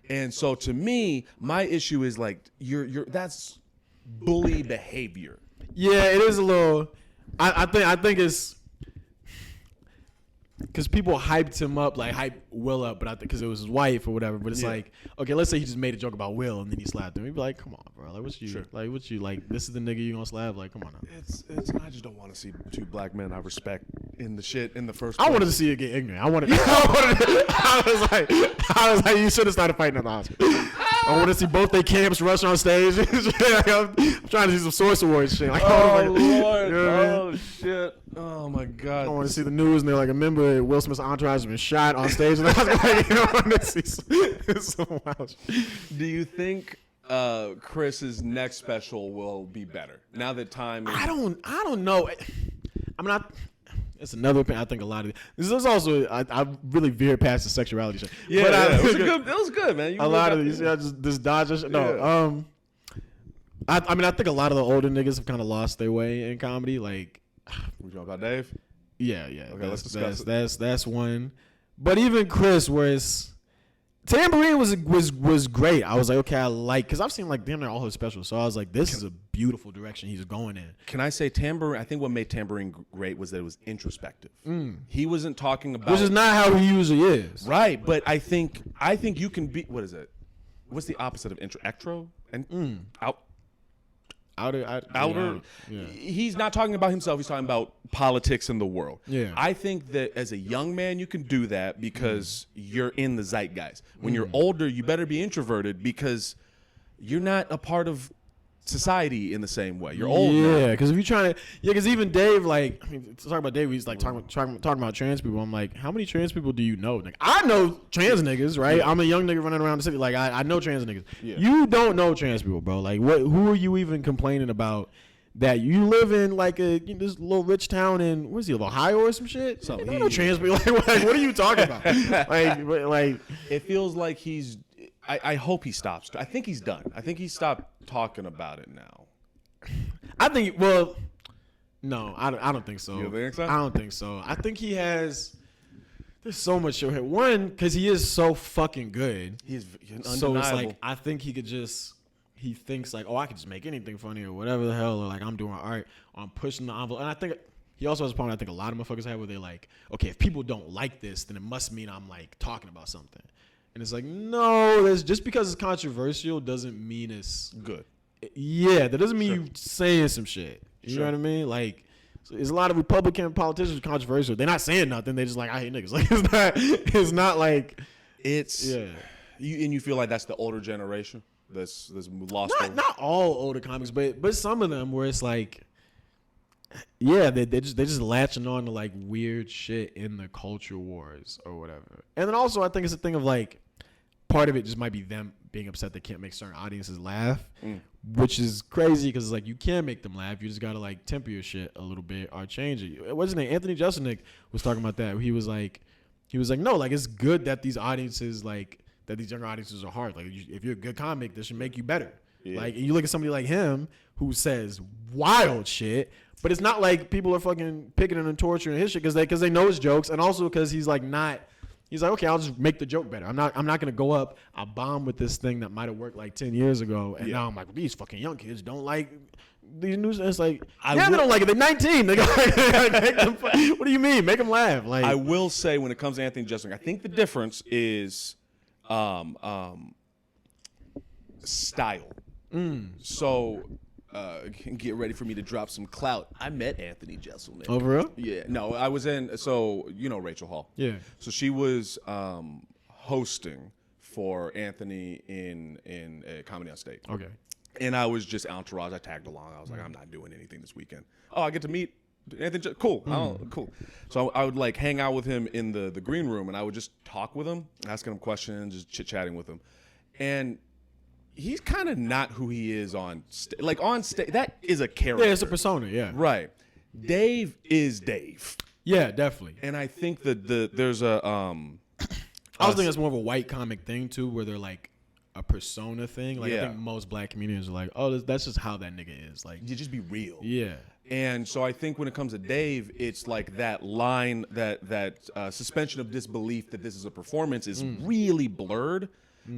And so to me, my issue is like that's bully behavior. Yeah, it is a little. I think it's. Because people hyped him up, like hyped Will up, but I think because it was his wife or whatever. But it's like, okay, let's say he just made a joke about Will and then he slapped him. He'd be like, come on, bro. Like, this is the nigga you gonna slap? Like, come on now. It's. I just don't want to see two black men I respect in the shit in the first place. I wanted to see it get ignorant. I was like, you should have started fighting at the hospital. I want to see both their camps rush on stage. I'm trying to see some Source Awards shit. Like, Lord. You know what shit. Oh, my God. I want to see the news, and they're like, a member of Will Smith's entourage has been shot on stage. And I was like, I want to see some wild shit. Do you think Chris's next special will be better now that time is... I don't know. I mean, it's another opinion. I think a lot of this is also I really veered past the sexuality shit. Yeah, but it was good, man. A lot of these, I just dodge this shit. No, I mean, I think a lot of the older niggas have kind of lost their way in comedy. Like, we talking about Dave? Yeah. Okay, let's discuss it. That's one. But even Chris, whereas Tambourine was great. I was like, okay, I like, because I've seen like damn near all his specials, so I was like, this is a beautiful direction he's going in. Can I say Tambourine? I think what made Tambourine great was that it was introspective. He wasn't talking about, which is not how he usually is, right? But I think you can be. What is it? What's the opposite of intro? Ectro and outer. Yeah. He's not talking about himself. He's talking about politics in the world. Yeah. I think that as a young man, you can do that because you're in the zeitgeist. When you're older, you better be introverted because you're not a part of society in the same way. You're old now. Yeah, because if you're trying to, because even Dave, like, I mean, to talk about Dave, he's like talking about trans people. I'm like, how many trans people do you know? Like, I know trans niggas, right? I'm a young nigga running around the city. Like, I know trans niggas. Yeah. You don't know trans people, bro. Like, who are you even complaining about that you live in like this little rich town in where's he, Ohio or some shit. So no trans people. Like, what are you talking about? like it feels like he's. I hope he stops. I think he's done. I think he stopped talking about it now. I think. Well, no, I don't think so. You think so? I don't think so. I think he has. There's so much show here. One, because he is so fucking good. He's undeniable. So it's like I think he could just. He thinks like, oh, I can just make anything funny or whatever the hell, or like I'm doing art, or I'm pushing the envelope. And I think he also has a problem I think a lot of motherfuckers have where they're like, okay, if people don't like this, then it must mean I'm like talking about something. And it's like, no, just because it's controversial doesn't mean it's good. Yeah, that doesn't mean you saying some shit. You know what I mean? Like, so there's a lot of Republican politicians controversial. They're not saying nothing. They just like, I hate niggas. Like, it's not like it's You feel like that's the older generation. That's lost. Not all older comics, but some of them where it's like, yeah, they just latching on to like weird shit in the culture wars or whatever. And then also I think it's a thing of like, part of it just might be them being upset they can't make certain audiences laugh, which is crazy because it's like you can make them laugh. You just gotta like temper your shit a little bit or change it. What's his name? Anthony Jeselnik was talking about that. He was like, no, like it's good that these audiences like. That these younger audiences are hard. Like, if you're a good comic, this should make you better. Yeah. Like, you look at somebody like him who says wild shit, but it's not like people are fucking picking and torturing his shit because they know his jokes, and also because he's like not. He's like, okay, I'll just make the joke better. I'm not gonna go up. I'll bomb with this thing that might have worked like 10 years ago, and now I'm like, these fucking young kids don't like these news. It's like, they don't like it. They're 19. They go, what do you mean? Make them laugh. Like, I will say, when it comes to Anthony Jeselnik, I think the difference is. Style. So get ready for me to drop some clout. I met Anthony Jeselnik. Oh, for real? Yeah. No, I was in. So Rachel Hall. Yeah. So she was hosting for Anthony in Comedy on State. Okay. And I was just entourage. I tagged along. I was like, I'm not doing anything this weekend. Oh, I get to meet Anthony. Cool. Cool. So I would like hang out with him in the green room, and I would just talk with him, asking him questions, just chit chatting with him. And he's kind of not who he is on stage. Like on stage, that is a character. Yeah, it's a persona. Yeah. Right. Dave is Dave. Yeah, definitely. And I think that there's a I was thinking it's more of a white comic thing too, where they're like a persona thing. Like I think most black comedians are like, oh, that's just how that nigga is. Like, you just be real. Yeah. And so I think when it comes to Dave, it's like that line, that suspension of disbelief that this is a performance is really blurred.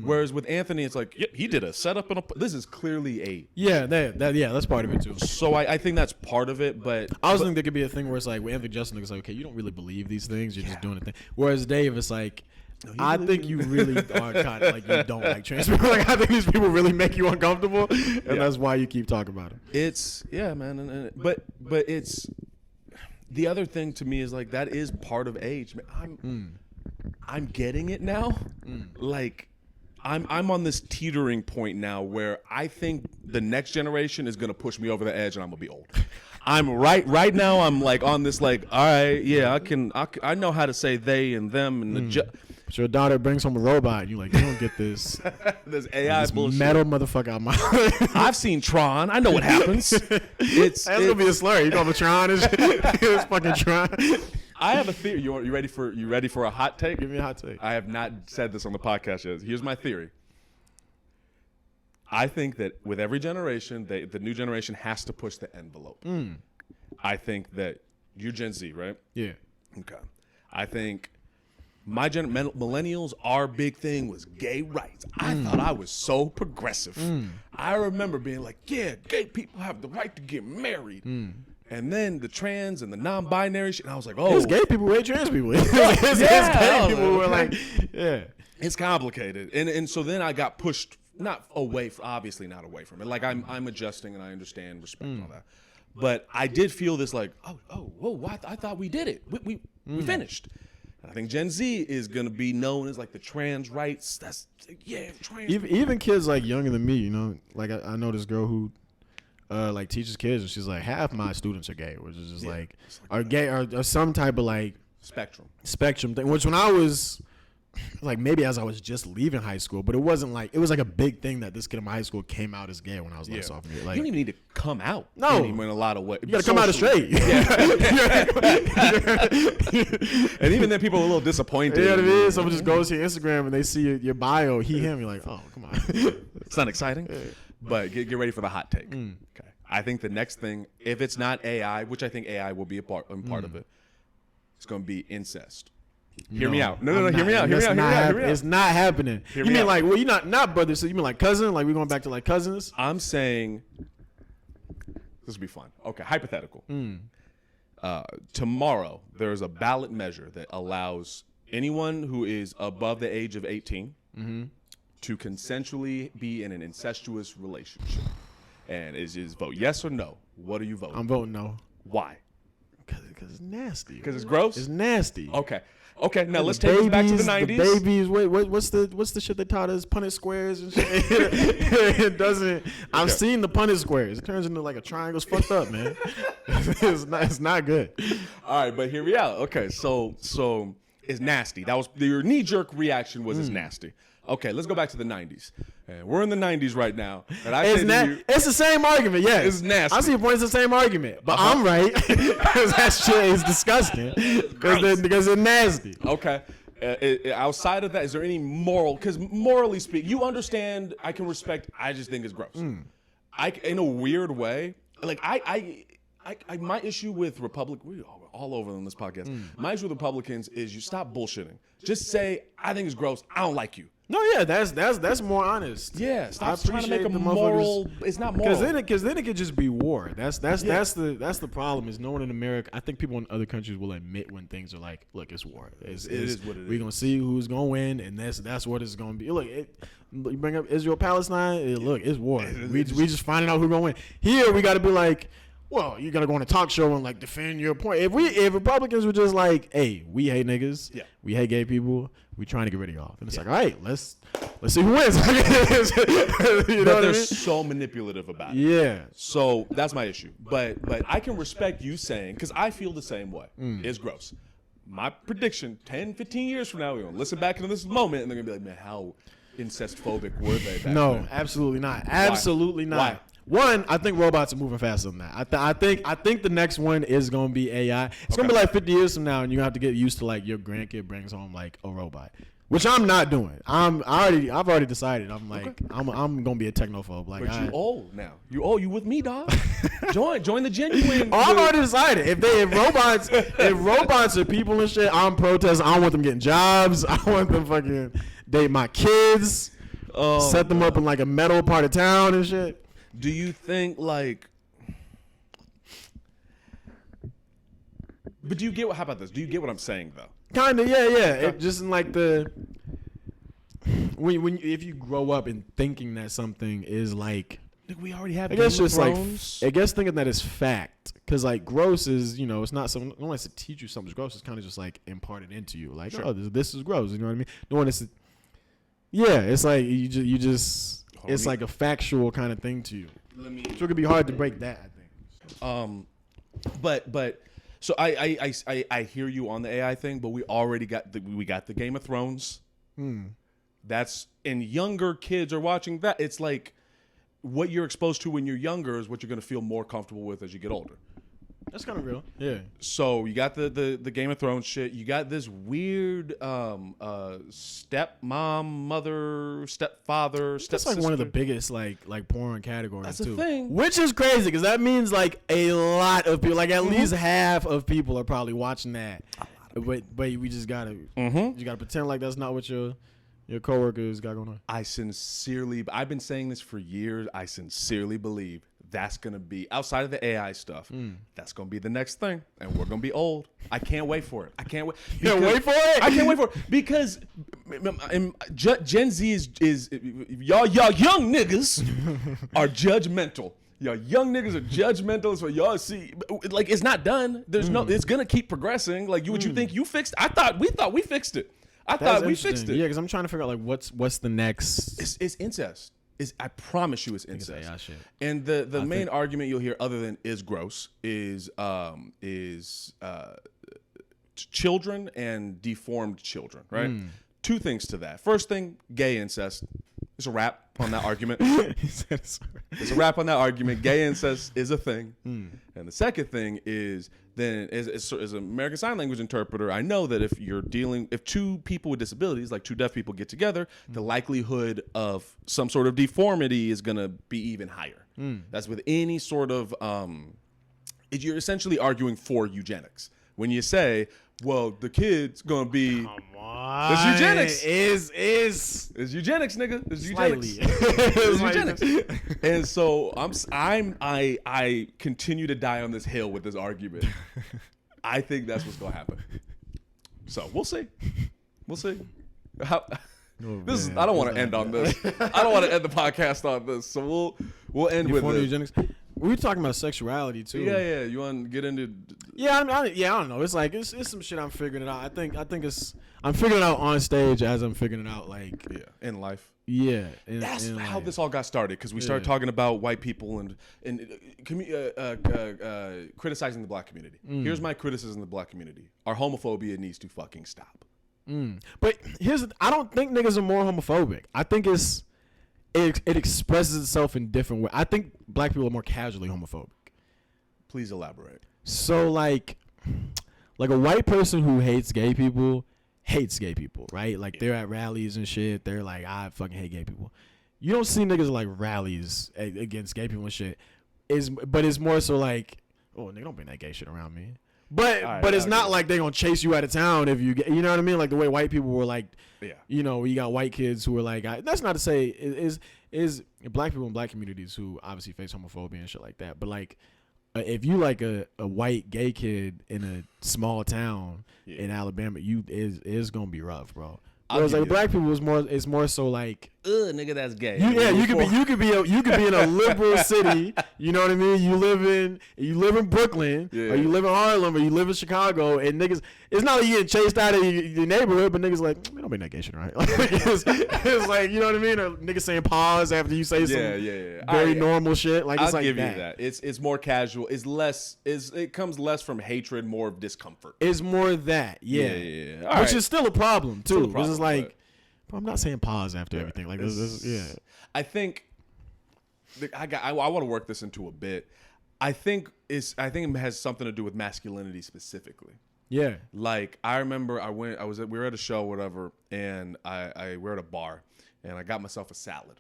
Whereas with Anthony, it's like, yep, he did a setup and this is clearly a that's part of it too. So I think that's part of it, but I also think there could be a thing where it's like with Anthony Jeselnik, it's like, okay, you don't really believe these things, you're just doing a thing. Whereas Dave, it's like, I think you really are kind of like you don't like trans people. Like I think these people really make you uncomfortable, and that's why you keep talking about them. It's man, but it's the other thing to me is like that is part of age. I'm getting it now. Like I'm on this teetering point now where I think the next generation is gonna push me over the edge, and I'm gonna be old. I'm right now. I'm like on this like, all right, yeah, I know how to say they and them and but your daughter brings home a robot, and you're like, you don't get this. This AI this bullshit. Metal motherfucker out my I've seen Tron. I know what happens. That's gonna be a slur. You call him a Tron? It's fucking Tron. I have a theory. You ready for a hot take? Give me a hot take. I have not said this on the podcast yet. Here's my theory. I think that with every generation, the new generation has to push the envelope. I think that you're Gen Z, right? Yeah. Okay. I think millennials, our big thing was gay rights. I thought I was so progressive. I remember being like, yeah, gay people have the right to get married. And then the trans and the non-binary shit, and I was like, oh. It's gay people hate trans people. It's gay people who are like, yeah. It's complicated. And so then I got pushed, obviously not away from it. Like I'm adjusting and I understand, respect and all that. But I did feel this like, whoa, I thought we did it. We finished. And I think Gen Z is going to be known as like the trans rights. That's, trans. Even kids like younger than me, you know, like I know this girl who like teaches kids, and she's like, half my students are gay, which is just like are gay or some type of like spectrum thing. Which when I was like maybe as I was just leaving high school, but it wasn't like it was like a big thing that this kid in my high school came out as gay when I was like sophomore year. Like you don't even need to come out. No, in a lot of ways. You got to come out as straight. And even then, people are a little disappointed. You know what I mean? Someone just goes to your Instagram and they see your bio, he, him. You're like, oh, come on. It's not exciting, but get ready for the hot take. Okay. I think the next thing, if it's not AI, which I think AI will be a part of it, it's going to be incest. Hear me out. No. Hear me out. It's not happening. You mean like, well, you're not brothers. So you mean like cousin? Like we're going back to like cousins? I'm saying this will be fun. Okay, hypothetical. Tomorrow there's a ballot measure that allows anyone who is above the age of 18 to consensually be in an incestuous relationship. And it's just vote yes or no. What are you voting? I'm voting no. Why? Because it's nasty. Because it's gross? It's nasty. Okay, now let's take this back to the 90s. The babies, what's the shit they taught us? Punnett squares and shit. It doesn't. I've seen the Punnett squares. It turns into like a triangle. It's fucked up, man. It's not good. All right, but hear me out. Okay, so it's nasty. That was your knee-jerk reaction was it's nasty. Okay, let's go back to the 90s. And we're in the 90s right now. And it's the same argument, yes. It's nasty. I see your point. It's the same argument. But I'm right. Because that shit is disgusting. Because it's nasty. Okay. Outside of that, is there any moral? Because morally speaking, you understand, I can respect, I just think it's gross. In a weird way, like my issue with we're all over on this podcast. My issue with Republicans is you stop bullshitting. Just say, I think it's gross. I don't like you. No, yeah, that's more honest. Yeah, stop trying to make a moral. It's not moral. Because then it could just be war. That's the problem. Is no one in America. I think people in other countries will admit when things are like, look, it's war. It is what it is. We're gonna see who's gonna win, and that's what it's gonna be. Look, you bring up Israel Palestine. Look, it's war. We just finding out who's gonna win. Here we got to be like, well, you gotta go on a talk show and like defend your point. If Republicans were just like, hey, we hate niggas, we hate gay people, we trying to get rid of y'all, and it's like, all right, let's see who wins. But they're so manipulative about it. Yeah. So that's my issue. But I can respect you saying, because I feel the same way. It's gross. My prediction: 10, 15 years from now, we're gonna listen back into this moment, and they're gonna be like, man, how incest phobic were they back then? Absolutely not. Absolutely not. Why? One, I think robots are moving faster than that. I think the next one is going to be AI. It's going to be like 50 years from now, and you have to get used to like your grandkid brings home like a robot, which I'm not doing. I've already decided. I'm like I'm going to be a technophobe. Like, but you old now. You with me, dog? Join the genuine. I've already decided. If robots are people and shit, I'm protesting. I don't want them getting jobs. I want them fucking date my kids. Set them up in like a metal part of town and shit. Do you think like? But do you get how about this? Do you get what I'm saying though? Kind of, yeah. It just in like when if you grow up in thinking that something is like, we already have. I guess just like I guess thinking that it's fact, because like gross is it's not something. No one has to teach you something's gross. It's kind of just like imparted into you. Like this is gross. You know what I mean? No one is. Yeah, it's like you just. It's like a factual kind of thing to you. So it could be hard to break that, I think. But so I hear you on the AI thing, but we already got the Game of Thrones. That's and younger kids are watching that. It's like what you're exposed to when you're younger is what you're going to feel more comfortable with as you get older. That's kind of real. Yeah. So you got the Game of Thrones shit. You got this weird stepmom, mother, stepfather, stepsister. That's like one of the biggest like porn categories. That's too. the thing. Which is crazy because that means like a lot of people, like at least half of people are probably watching that. But we just gotta pretend like that's not what your coworkers got going on. I've been saying this for years. I sincerely believe that's going to be, outside of the AI stuff, that's going to be the next thing. And we're going to be old. I can't wait for it. I can't wait. You can't wait for it? I can't wait for it. Because Gen Z is y'all young niggas are judgmental. Y'all young niggas are judgmental. So y'all see, like, it's not done. There's no, it's going to keep progressing. Like, you think you fixed? We thought we fixed it. I thought we fixed it. Yeah, because I'm trying to figure out, like, what's the next? It's incest. I promise you it's incest. AI shit. And the main argument you'll hear other than is gross is children and deformed children, right? two things to that. First thing, gay incest. It's a wrap on that argument. It's a wrap on that argument. Gay incest is a thing. And the second thing is, then as an American Sign Language interpreter, I know that if two people with disabilities, like two deaf people, get together, the likelihood of some sort of deformity is going to be even higher. That's with any sort of, you're essentially arguing for eugenics. When you say, well, the kid's going to be... Come on. It's eugenics. It's eugenics, nigga. It's eugenics. It's eugenics. And so I continue to die on this hill with this argument. I think that's what's going to happen. So we'll see. We'll see. I don't want to end on this. I don't want to end the podcast on this. So we'll end with eugenics. We were talking about sexuality too. Yeah. You want to get into? Yeah, I don't know. It's like it's some shit I'm figuring it out. I think I'm figuring it out on stage as I'm figuring it out in life. Yeah, that's how this all got started, because we started talking about white people and criticizing the black community. Here's my criticism of the black community: our homophobia needs to fucking stop. But I don't think niggas are more homophobic. I think it expresses itself in different ways. I think black people are more casually homophobic. Please elaborate. So like a white person who hates gay people, right? Like they're at rallies and shit. They're like, I fucking hate gay people. You don't see niggas like rallies against gay people and shit. But it's more so like, oh, nigga, don't bring that gay shit around me. But it's not like they're gonna chase you out of town if you get, you know what I mean? Like the way white people were like, you know, you got white kids who were like, that's not to say is black people in black communities who obviously face homophobia and shit like that. But like, if you like a white gay kid in a small town in Alabama, is gonna be rough, bro. Whereas like black people it's more so like, nigga, that's gay. You could be in a liberal city. You know what I mean? You live in Brooklyn, or you live in Harlem, or you live in Chicago, and niggas, it's not like you get chased out of your neighborhood, but niggas like, man, don't be that gay shit, right? Like, it's like, you know what I mean? Or niggas saying pause after you say some very normal shit. Like, it's I'll like give you that. It's more casual. It comes less from hatred, more of discomfort. It's more that, yeah. Which is still a problem too. It's like, bro, I'm not saying pause after everything. Like this, I think I want to work this into a bit. I think it has something to do with masculinity specifically. Yeah. Like I remember we were at a show, whatever, and we were at a bar, and I got myself a salad.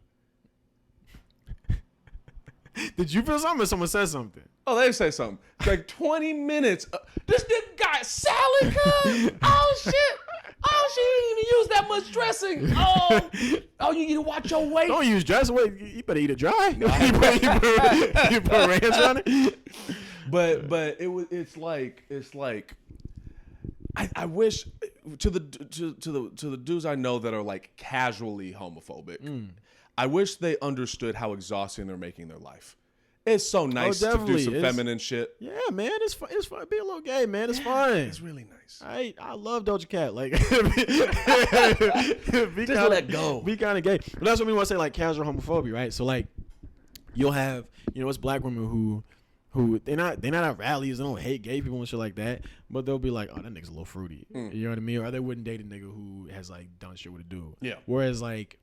Did you feel something or someone said something? Oh, they say something. It's like 20 minutes. This nigga got salad, cuz. Oh, shit. Oh, she didn't even use that much dressing. Oh, you need to watch your weight. Don't use dressing. Wait, you better eat it dry. You put ranch on it. But it's like I wish to the dudes I know that are like casually homophobic. I wish they understood how exhausting they're making their life. It's so nice to do some feminine shit. Yeah, man, it's fun. It's fun. Be a little gay, man. It's fun. It's really nice. I love Doja Cat. Like, just let go. Be kind of gay. But that's what we want to say, like casual homophobia, right? So like, you'll have, it's black women who they're not at rallies. They don't hate gay people and shit like that. But they'll be like, oh, that nigga's a little fruity. You know what I mean? Or they wouldn't date a nigga who has like done shit with a dude. Yeah. Whereas like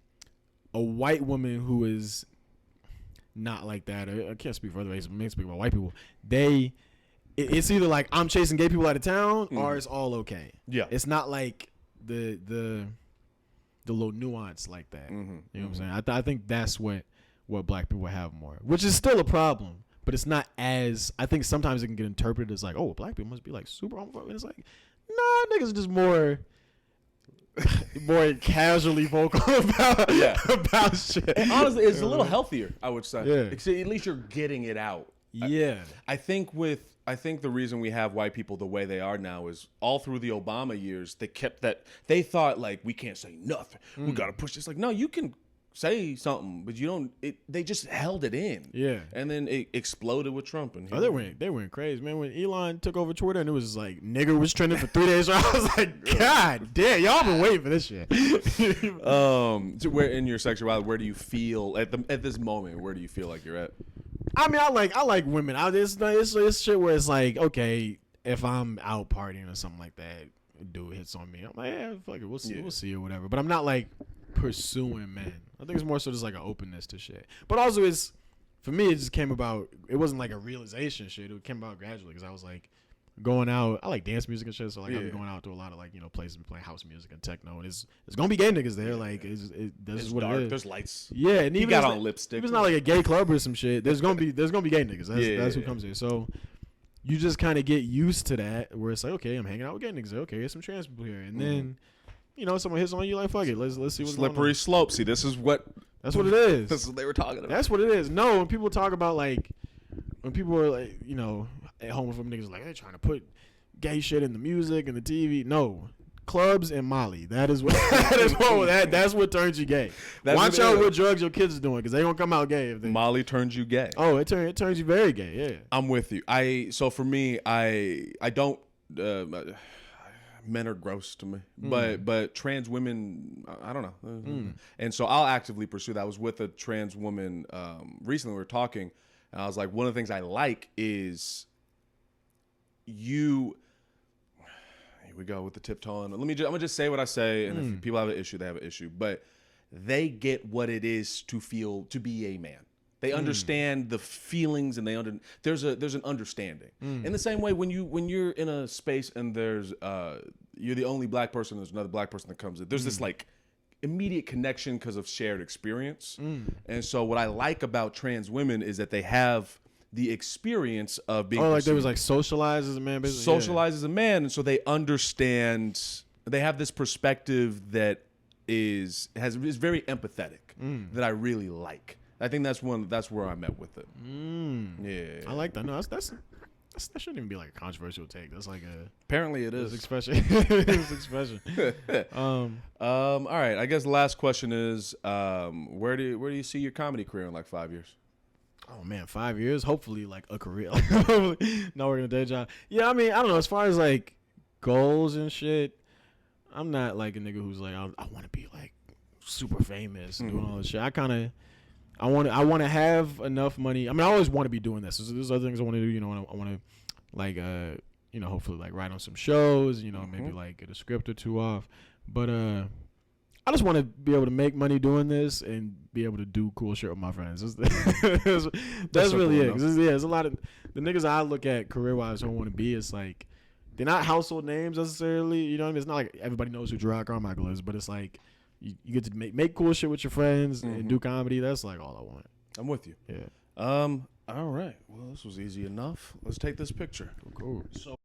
a white woman who is not like that. I can't speak for other races. I speak about white people. It's either like I'm chasing gay people out of town, or it's all okay. Yeah, it's not like the little nuance like that. You know what I'm saying? I think that's what black people have more, which is still a problem, but it's not as. I think sometimes it can get interpreted as like, oh, black people must be like super homophobic. And it's like, nah, niggas are just more casually vocal about shit. And honestly, it's a little healthier, I would say. Yeah. At least you're getting it out. Yeah. I think the reason we have white people the way they are now is all through the Obama years, they kept that. They thought like, we can't say nothing. We got to push this. Like, no, you can say something, but you don't. They just held it in. Yeah. And then it exploded with Trump. And they went crazy, man. When Elon took over Twitter and it was like nigger was trending for 3 days, I was like, God damn, y'all been waiting for this shit. So where in your sexuality, where do you feel at this moment? Where do you feel like you're at? I mean, I like women. It's shit where it's like, okay, if I'm out partying or something like that, dude hits on me. I'm like, yeah, fuck it, we'll see or whatever. But I'm not like pursuing men. I think it's more so just like an openness to shit. But also, for me, it just came about. It wasn't like a realization shit. It came about gradually because I was like going out. I like dance music and shit, so like I'll be going out to a lot of like places and playing house music and techno, and it's gonna be gay niggas there. Like this is what dark. it is. There's lights. Yeah, and he even got on lipstick. If it's not like a gay club or some shit, there's gonna be gay niggas. That's who comes here. So you just kind of get used to that, where it's like, okay, I'm hanging out with gay niggas. Okay, there's some trans people here, and then someone hits on you, like, fuck it, let's see what's slippery going on. slope. See, that's what it is. This is what they were talking about. That's what it is. No, when people talk about like, when people are like, homophobic niggas like they're trying to put gay shit in the music and the TV. No, clubs and Molly. That's what turns you gay. Watch out what drugs your kids are doing, because they gonna come out gay. Molly turns you gay. Oh, it turns you very gay. Yeah, I'm with you. So for me, I don't. Men are gross to me, but trans women, I don't know. And so I'll actively pursue that. I was with a trans woman recently. We were talking, and I was like, one of the things I like is you. Here we go with the tiptoeing. I'm gonna just say what I say, and if people have an issue, they have an issue. But they get what it is to be a man. They understand the feelings, and there's an understanding. In the same way, when you're in a space and there's you're the only black person, there's another black person that comes in. There's this like immediate connection because of shared experience. And so what I like about trans women is that they have the experience of being they was like socialized as a man, basically. Socialized as a man, and so they understand. They have this perspective that is very empathetic that I really like. I think that's where I'm at with it. Yeah, I like that. No, that shouldn't even be like a controversial take. That's like apparently it is expression. It's expression. All right. I guess the last question is, where do you see your comedy career in like 5 years? Oh man, 5 years. Hopefully, like a career. No working a day job. Yeah, I mean, I don't know. As far as like goals and shit, I'm not like a nigga who's like, I want to be like super famous and doing all this shit. I want to have enough money. I mean, I always want to be doing this. There's other things I want to do. I want to like, hopefully like write on some shows. Maybe like get a script or two off. But I just want to be able to make money doing this and be able to do cool shit with my friends. That's really it. There's a lot of the niggas I look at career wise who I want to be. It's like they're not household names necessarily. You know what I mean? It's not like everybody knows who Gerard Carmichael is, but it's like. You get to make cool shit with your friends and do comedy. That's like all I want. I'm with you. Yeah. All right. Well, this was easy enough. Let's take this picture. Cool. So.